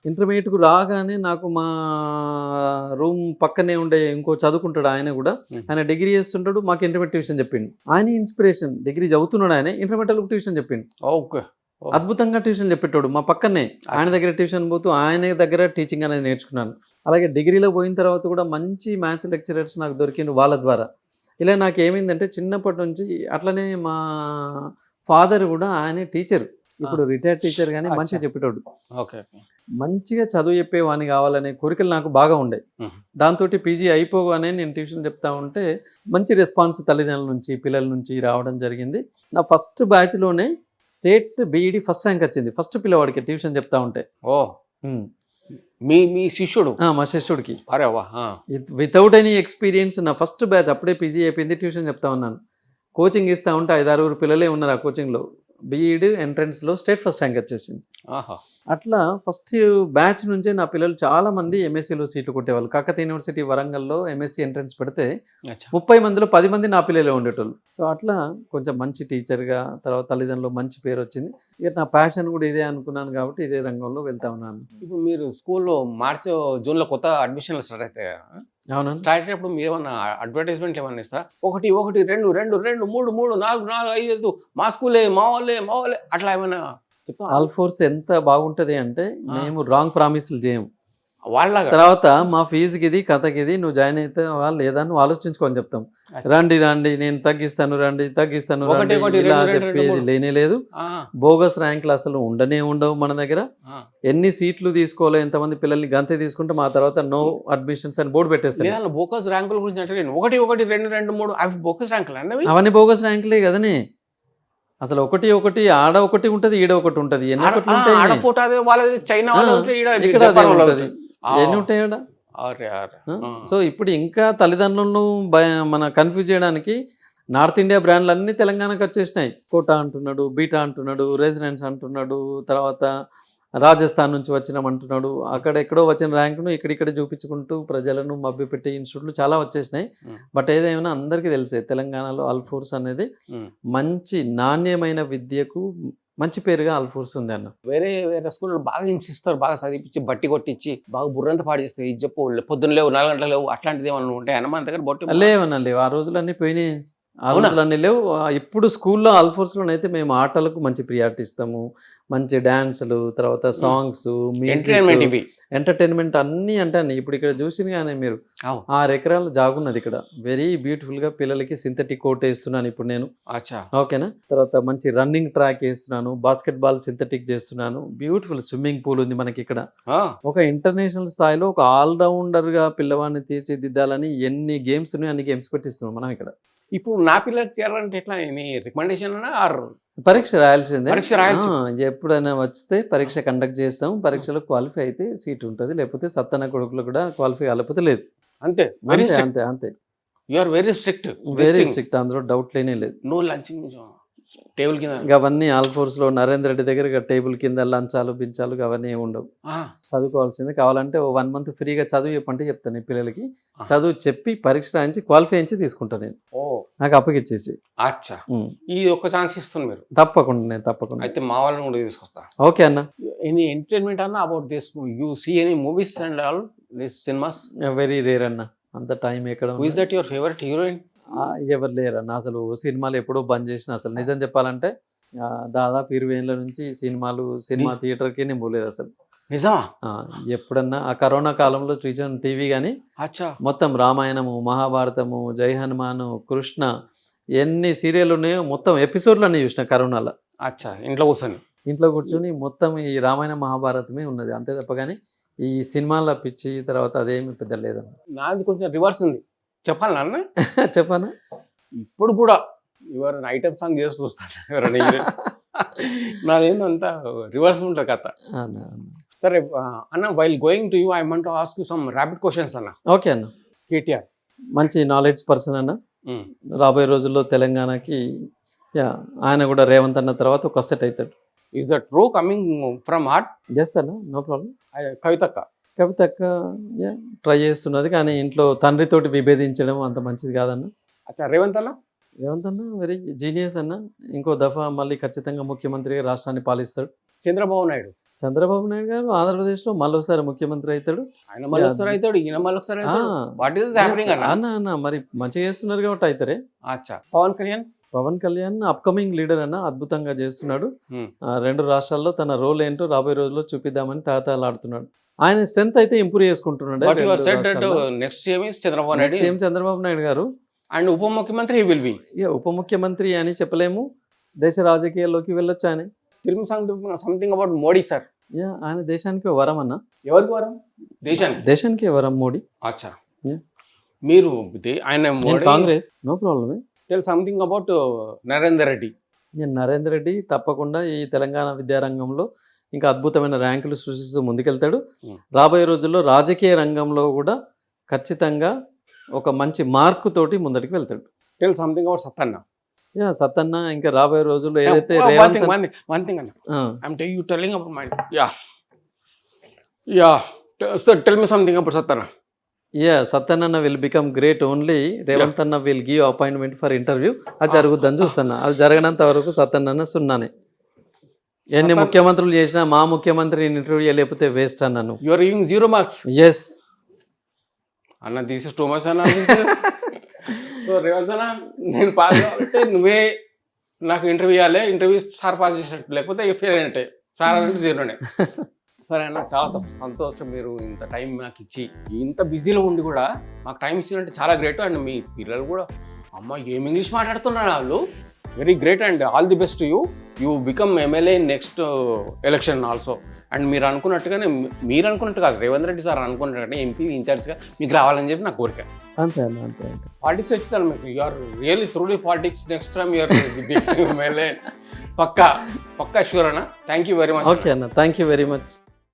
ఇంటర్మీడియట్కు రాగానే నాకు మా రూమ్ పక్కనే ఉండే ఇంకో చదువుకుంటాడు ఆయన కూడా, ఆయన డిగ్రీ చేస్తుంటాడు, మాకు ఇంటర్మీడియట్ ట్యూషన్ చెప్పిండు. ఆయన ఇన్స్పిరేషన్. డిగ్రీ చదువుతున్నాడు ఆయన, ఇంటర్మీడియట్లకు ట్యూషన్ చెప్పిండు. ఓకే. అద్భుతంగా ట్యూషన్ చెప్పేటోడు మా పక్కనే. ఆయన దగ్గర ట్యూషన్ పోతూ ఆయన దగ్గర టీచింగ్ అనేది నేర్చుకున్నాను. అలాగే డిగ్రీలో పోయిన తర్వాత కూడా మంచి మ్యాథ్స్ లెక్చరర్స్ నాకు దొరికిండ్రు వాళ్ళ ద్వారా. ఇలా నాకు ఏమైందంటే చిన్నప్పటి నుంచి అట్లనే మా ఫాదర్ కూడా ఆయన టీచర్, ఇప్పుడు రిటైర్డ్ టీచర్, కానీ మంచిగా చెప్పేటోడు. మంచిగా చదువు చెప్పేవాడిని కావాలనే కోరికలు నాకు బాగా ఉండే. దాంతో పీజీ అయిపోగానే నేను ట్యూషన్ చెప్తా ఉంటే మంచి రెస్పాన్స్ తల్లిదండ్రుల నుంచి పిల్లల నుంచి రావడం జరిగింది. నా ఫస్ట్ బ్యాచ్లోనే స్టేట్ బీఈడి ఫస్ట్ ర్యాంక్ వచ్చింది, ఫస్ట్ పిల్లవాడికి ట్యూషన్ చెప్తా ఉంటే. మీ శిష్యుడు మా శిష్యుడికి అరే వా వితౌట్ ఎనీ ఎక్స్పీరియన్స్ నా ఫస్ట్ బ్యాచ్ అప్పుడే పీజీ అయిపోయింది, ట్యూషన్ చెప్తా ఉన్నాను. కోచింగ్ ఇస్తా ఉంటే 5-6 పిల్లలే ఉన్నారు ఆ కోచింగ్లో. బీఈడ్ ఎంట్రన్స్లో స్టేట్ ఫస్ట్ ర్యాంక్ వచ్చేసింది. ఆహా అట్లా ఫస్ట్ బ్యాచ్ నుంచే నా పిల్లలు చాలా మంది ఎంఎస్సీలో సీట్లు కొట్టేవాళ్ళు. కాకతీయ యూనివర్సిటీ వరంగల్లో ఎంఎస్సీ ఎంట్రన్స్ పెడితే అచ్చా 30 మందిలో 10 మంది నా పిల్లలే ఉండేటోళ్ళు. సో అట్లా కొంచెం మంచి టీచర్గా, తర్వాత తల్లిదండ్రులు మంచి పేరు వచ్చింది. ఇక నా ప్యాషన్ కూడా ఇదే అనుకున్నాను కాబట్టి ఇదే రంగంలో వెళ్తా ఉన్నాను. ఇప్పుడు మీరు స్కూల్లో మార్చి జూన్లో కొత్త అడ్మిషన్లు స్టార్ట్ అవుతాయి. అవునండి. స్టార్ట్ అయినప్పుడు మీరు ఏమన్నా అడ్వర్టైజ్మెంట్ ఏమన్నా ఇస్తారా? 1 1 2 2 2 3 3 4 4 5 మా స్కూలే మా వాళ్ళే అట్లా ఏమైనా చెప్తా? ఆల్ ఫోర్స్ ఎంత బాగుంటది అంటే మేము రాంగ్ ప్రామిస్లు చేయము. వాళ్ళగా తర్వాత మా ఫీజుకి ఇది కథకి ఇది నువ్వు జాయిన్ అయితే వాళ్ళు లేదా నువ్వు ఆలోచించుకొని చెప్తాం. రండి నేను తగ్గిస్తాను తగ్గిస్తాను ఒకటి, ఇలా రెండు, చెప్పేది మూడు. లేనే లేదు. బోగస్ ర్యాంకులు అసలు ఉండవు మన దగ్గర. ఎన్ని సీట్లు తీసుకోవాలి, ఎంతమంది పిల్లల్ని గంతే తీసుకుంటే మా తర్వాత నో అడ్మిషన్స్ అని బోర్డు పెట్టేస్తాను. లేదా బోకస్ ర్యాంకుల గురించి అంటే 1 1 2 2 3 అవి బోకస్ ర్యాంకులు అన్నవి. అవన్నీ బోగస్ ర్యాంకులే కదనే. అసలు ఒకటి ఆడ ఒకటి ఉంటది, ఈడ ఒకటి ఉంటది. ఎన్ని ఒకటి ఆడ ఉంటాయి ఫోటో అదే వాళ్ళది చైనా వాళ్ళు ఉంటాయి, ఈడ ఇక్కడ అదే జపాన్ వాళ్ళు ఉంటది. ఉంటాయి. ఎన్ని ఉంటాయి ఆడ. అరే సో ఇప్పుడు ఇంకా తల్లిదండ్రులను మన కన్ఫ్యూజ్ చేయడానికి నార్త్ ఇండియా బ్రాండ్లు అన్నీ తెలంగాణకు వచ్చేసినాయి. కోటా అంటున్నాడు, బీటా అంటున్నాడు, రెసిడెన్స్ అంటున్నాడు, తర్వాత రాజస్థాన్ నుంచి వచ్చినామంటున్నాడు. అక్కడెక్కడో వచ్చిన ర్యాంకును ఇక్కడిక్కడ చూపించుకుంటూ ప్రజలను మభ్యపెట్టే ఇన్స్టిట్యూట్లు చాలా వచ్చేసినాయి. బట్ ఏదేమైనా అందరికీ తెలిసే తెలంగాణలో అల్ఫోర్స్ అనేది మంచి నాణ్యమైన విద్యకు మంచి పేరుగా అల్ఫోర్స్ ఉంది అన్న. వేరే స్కూల్లో బాగా హింసిస్తారు, బాగా చదివించి బట్టి కొట్టించి బాగా బుర్రంతా పాడు చేస్తారు. ఇది చెప్పు పొద్దున్న లేవు 4 గంటలు లేవు అట్లాంటిది ఏమన్నా ఉంటాయి అన్న మన దగ్గర? బొట్టు లేవు. ఆ రోజులన్నీ పోయినాయి, ఆ రోజులన్నీ లేవు. ఇప్పుడు స్కూల్లో అల్ఫోర్స్లోనైతే మేము ఆటలకు మంచి ప్రియారిటీ ఇస్తాము. మంచి డ్యాన్సులు, తర్వాత సాంగ్స్, ఎంటర్టైన్మెంట్ అన్నీ అంటే ఇప్పుడు ఇక్కడ చూసింది కానీ మీరు 6 ఎకరాల జాగున్నది ఇక్కడ. వెరీ బ్యూటిఫుల్ గా పిల్లలకి సింథటిక్ కోర్ట్ వేస్తున్నాను ఇప్పుడు నేను. ఓకేనా. తర్వాత మంచి రన్నింగ్ ట్రాక్ వేస్తున్నాను, బాస్కెట్ బాల్ సింథటిక్ చేస్తున్నాను, బ్యూటిఫుల్ స్విమ్మింగ్ పూల్ ఉంది మనకి ఇక్కడ. ఒక ఇంటర్నేషనల్ స్థాయిలో ఒక ఆల్రౌండర్ గా పిల్లవాడిని తీర్చిదిద్దాలని ఎన్ని గేమ్స్ ఉన్నాయో అన్ని గేమ్స్ పెట్టిస్తున్నాం మనం ఇక్కడ. ఇప్పుడు నా పిల్లలు చేయాలంటే ఎట్లా రికమెండేషన్ పరీక్ష రాయాల్సిందే. ఎప్పుడైనా వస్తే పరీక్ష కండక్ట్ చేస్తాం. పరీక్షలో క్వాలిఫై అయితే సీట్ ఉంటుంది, లేకపోతే సత్తన కొడుకులు కూడా క్వాలిఫై కాకపోతే లేదు. అంతే అంతే. You are very strict. అందులో డౌట్ లేనే లేదు. నో లంచింగ్ టేబుల్ కింద. అవన్నీ ఆల్ఫోర్స్ లో నరేంద్ర రెడ్డి దగ్గర టేబుల్ కింద లంచాలు బించాలు అవన్నీ ఏమి ఉండవు. చదువుకోవాల్సింది. కావాలంటే 1 month ఫ్రీగా చదువు చెప్పంటే చెప్తాను పిల్లలకి. చదువు చెప్పి పరీక్ష రాయించి క్వాలిఫై అయించి తీసుకుంటాను నేను. నాకు అప్పగిచ్చేసి. అచ్చా, ఈ ఒక్క ఛాన్స్ ఇస్తాను మీరు? తప్పకుండా. అయితే మా వాళ్ళని కూడా తీసుకొస్తా. ఓకే అన్న. ఎనీ ఎంటర్టైన్మెంట్ అన్న about this you see any movies and all this cinemas? Very rare అన్న, అంత టైం ఎక్కడ. Who is that your favourite heroine? ఎవరు లేరన్న. అసలు సినిమాలు ఎప్పుడో బంద్ చేసిన. అసలు నిజం చెప్పాలంటే దాదాపు 20 ఏళ్ళ నుంచి సినిమా థియేటర్కి నేను పోలేదు అసలు. నిజమా? ఎప్పుడన్నా ఆ కరోనా కాలంలో చూసిన టీవీ కానీ మొత్తం రామాయణము, మహాభారతము, జై హనుమాను, కృష్ణ ఎన్ని సీరియల్ ఉన్నాయో మొత్తం ఎపిసోడ్లు అన్నీ చూసిన కరోనాలో. అచ్చా, ఇంట్లో కూర్చొని మొత్తం ఈ రామాయణ మహాభారతమే ఉన్నది అంతే తప్ప కానీ ఈ సినిమాల పిచ్చి తర్వాత అదేమి పెద్ద లేదన్న. నాది కొంచెం రివర్స్ ఉంది. చెప్పాలి నాన్న? చెప్పానా? ఇప్పుడు కూడా ఎవరైనా ఐటమ్ సాంగ్ చేసి చూస్తాను ఎవరైనా. నాదేందంతా రివర్స్ ఉంటుంది కథ. సరే అన్న, while going to you I want to ask you some rapid questions అన్న. ఓకే అన్న. కేటీఆర్ మంచి నాలెడ్జ్ పర్సన్ అన్న. రాబోయే రోజుల్లో తెలంగాణకి ఆయన కూడా రేవంత్ అన్న తర్వాత ఒక సెట్ అవుతాడు. Is the true coming from heart? Yes అన్న, నో ప్రాబ్లం. కవితక్క ట్రై చేస్తున్నది కానీ ఇంట్లో తండ్రితోటి విభేదించడం అంత మంచిది కాదన్న. అచ్చా, రేవంత్ అన్న వెరీ జీనియస్ అన్న. ఇంకో దఫా మళ్ళీ ఖచ్చితంగా ముఖ్యమంత్రిగా రాష్ట్రాన్ని పాలిస్తాడు. చంద్రబాబు నాయుడు గారు ఆంధ్రప్రదేశ్ లో మళ్ళొకసారి ముఖ్యమంత్రి అవుతాడు. ఆయన మళ్ళొకసారి అవుతాడు, ఈయన మళ్ళొకసారి అన్న. మరి మంచిగా చేస్తున్నారు కాబట్టి అవుతారే. అచ్చా, పవన్ కళ్యాణ్ అప్కమింగ్ లీడర్ అన్న, అద్భుతంగా చేస్తున్నాడు. 2 రాష్ట్రాల్లో తన రోల్ ఏంటో రాబోయే రోజుల్లో చూపిద్దామని తాతాలాడుతున్నాడు. ఆయన స్ట్రెంత్ అయితే ఇంప్రూవ్ చేసుకుంటున్నాడు. చంద్రబాబు నాయుడు గారు అండ్ ఉప ముఖ్యమంత్రి విల్ బి. ఉప ముఖ్యమంత్రి అని చెప్పలేము, దేశ రాజకీయాల్లోకి వెళ్ళొచ్చు ఆయన. Something about Modi sir. ఆయన దేశానికి వరం అన్న. ఎవరికి వరం? దేశానికి వరం మోడీ. అచ్చా, మీరు ఆయన Congress, no problem. Tell something about Narender Reddy. Narender Reddy తప్పకుండా ఈ తెలంగాణ విద్యారంగంలో ఇంకా అద్భుతమైన ర్యాంకులు సృష్టిస్తూ ముందుకెళ్తాడు. Hmm. రాబోయే రోజుల్లో రాజకీయ రంగంలో కూడా ఖచ్చితంగా ఒక మంచి మార్కు తోటి ముందరికి వెళ్తాడు. Tell something about Sattanna. Yeah Sattanna ఇంకా రాబోయే రోజుల్లో ఏదైతే one రేవంత్ thing అన్న. I'm telling you telling about mine. Yeah. So tell me something about Sattana. Sattanna will become great only Revanth అన్న will give appointment for interview. అది జరుగుద్దని చూస్తున్నా. అది జరగనంత వరకు సత్తన్న సున్నానే. ఎన్ని ముఖ్యమంత్రులు చేసినా మా ముఖ్యమంత్రిని ఇంటర్వ్యూ లేకపోతే వేస్ట్ అన్నాను. You are giving 0 marks. Yes అన్న this is too much అన్న. సో రేవంత్ అన్న నేను పాస్ కావాలంటే నువ్వే నాకు ఇంటర్వ్యూ ఇవ్వాలి. ఇంటర్వ్యూ సార్ పాస్ చేసినట్టు, లేకపోతే ఫెయిల్ అయినట్టే. సార్ అంటే 0నే. సరే అన్న, చాలా సంతోషం మీరు ఇంత టైం నాకు ఇచ్చి, ఇంత బిజీలో ఉండి కూడా మాకు టైం ఇచ్చినట్టు చాలా గ్రేట్. అండ్ మీ పిల్లలు కూడా అమ్మ ఏం ఇంగ్లీష్ మాట్లాడుతున్నారు వాళ్ళు, very great and all the best. You become MLA next election also. And మీరు అనుకున్నట్టుగానే, మీరు అనుకున్నట్టు కాదు, రేవంత్ రెడ్డి సార్ అనుకున్నట్టుగానే ఎంపీ ఇన్ఛార్జ్గా మీకు రావాలని చెప్పి నాకు కోరిక. అంతే అన్న, అంతే అంతే. పాలిటిక్స్ వచ్చింది మీకు, you're really truly politics. Next time you're MLA పక్కా షూర్ అన్న. Thank you very much. Okay అన్న, థ్యాంక్ యూ వెరీ మచ్.